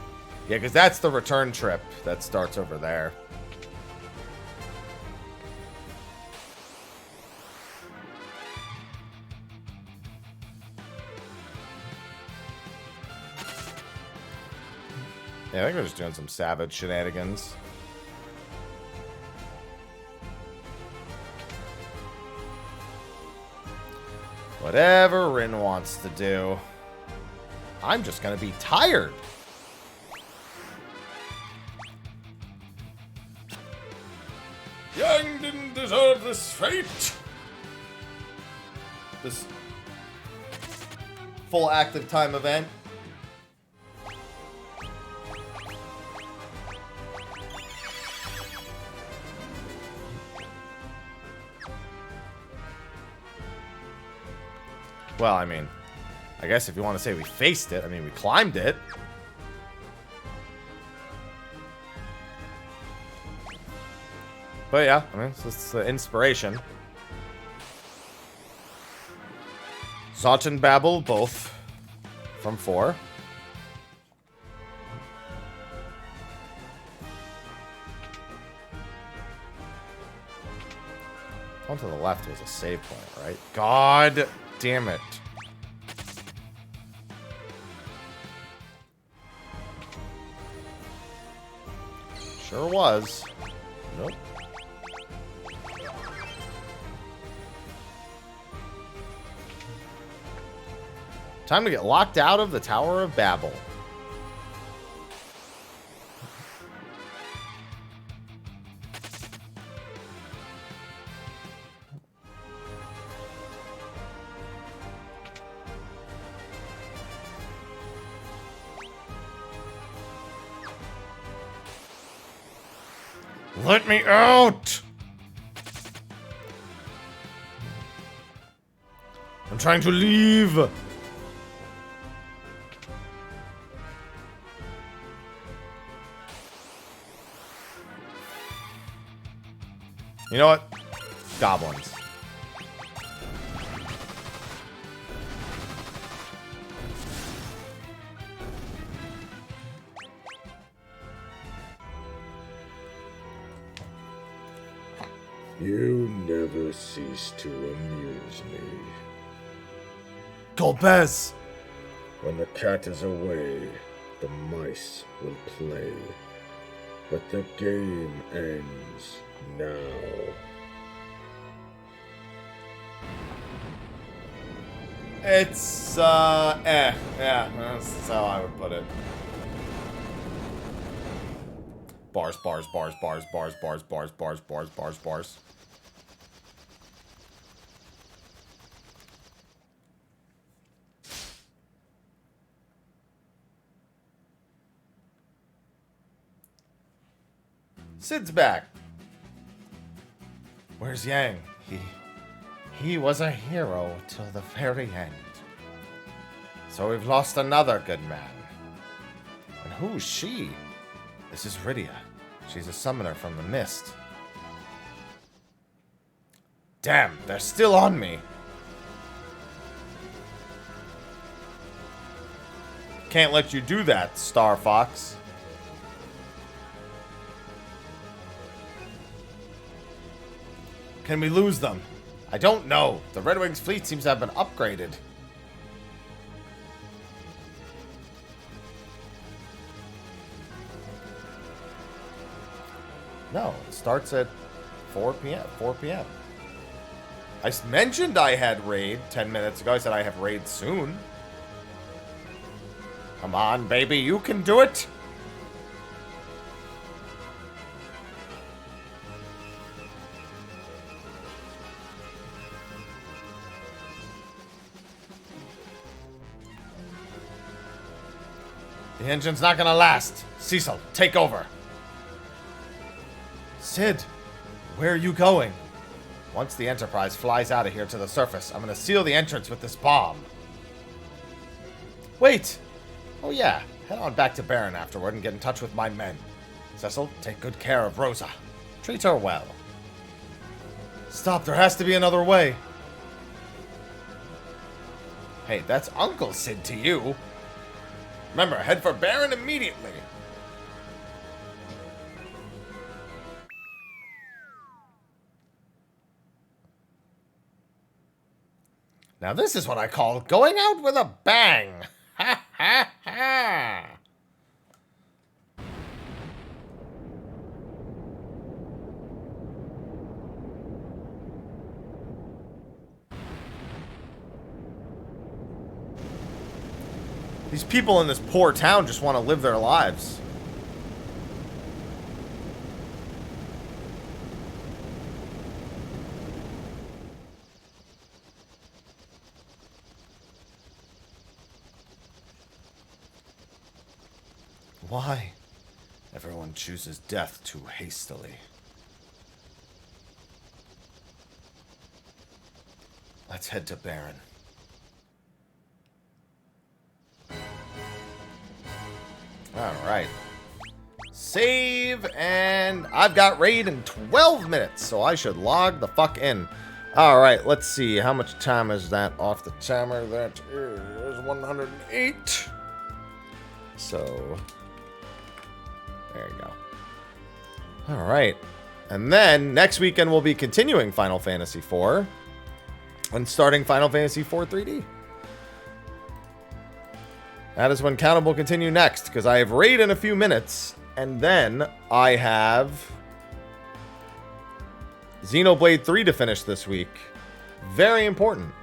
Yeah, because that's the return trip that starts over there. Yeah, I think we're just doing some savage shenanigans. Whatever Rin wants to do. I'm just gonna be tired. Yang didn't deserve this fate. This full active time event. Well, I mean, I guess if you want to say we faced it, I mean, we climbed it. But yeah, I mean, it's the inspiration. Zot and Babel, both from 4. One to the left was a save point, right? God damn it. Sure was. Nope. Time to get locked out of the Tower of Babel. Let me out! I'm trying to leave. You know what? Goblins. You never cease to amuse me. Golbez! When the cat is away, the mice will play. But the game ends now. It's, yeah, that's how I would put it. Bars, bars, bars, bars, bars, bars, bars, bars, bars, bars, bars. Sid's back. Where's Yang? He was a hero till the very end. So we've lost another good man. And who's she? This is Rydia. She's a summoner from the mist. Damn, they're still on me. Can't let you do that, Star Fox. Can we lose them? I don't know. The Red Wings fleet seems to have been upgraded. No, it starts at 4 p.m. 4 p.m. I mentioned I had raid 10 minutes ago. I said I have raid soon. Come on, baby. You can do it. The engine's not gonna last. Cecil, take over. Sid, where are you going? Once the Enterprise flies out of here to the surface, I'm gonna seal the entrance with this bomb. Wait! Oh yeah, head on back to Baron afterward and get in touch with my men. Cecil, take good care of Rosa. Treat her well. Stop, there has to be another way. Hey, that's Uncle Sid to you. Remember, head for Baron immediately. Now this is what I call going out with a bang. Ha ha ha. These people in this poor town just want to live their lives. Why? Everyone chooses death too hastily. Let's head to Baron. Alright. Save, and I've got raid in 12 minutes, so I should log the fuck in. Alright, let's see. How much time is that off the timer? That is 108. So, there you go. Alright. And then, next weekend we'll be continuing Final Fantasy IV. And starting Final Fantasy IV 3D. That is when Countable will continue next, because I have raid in a few minutes, and then I have Xenoblade 3 to finish this week. Very important.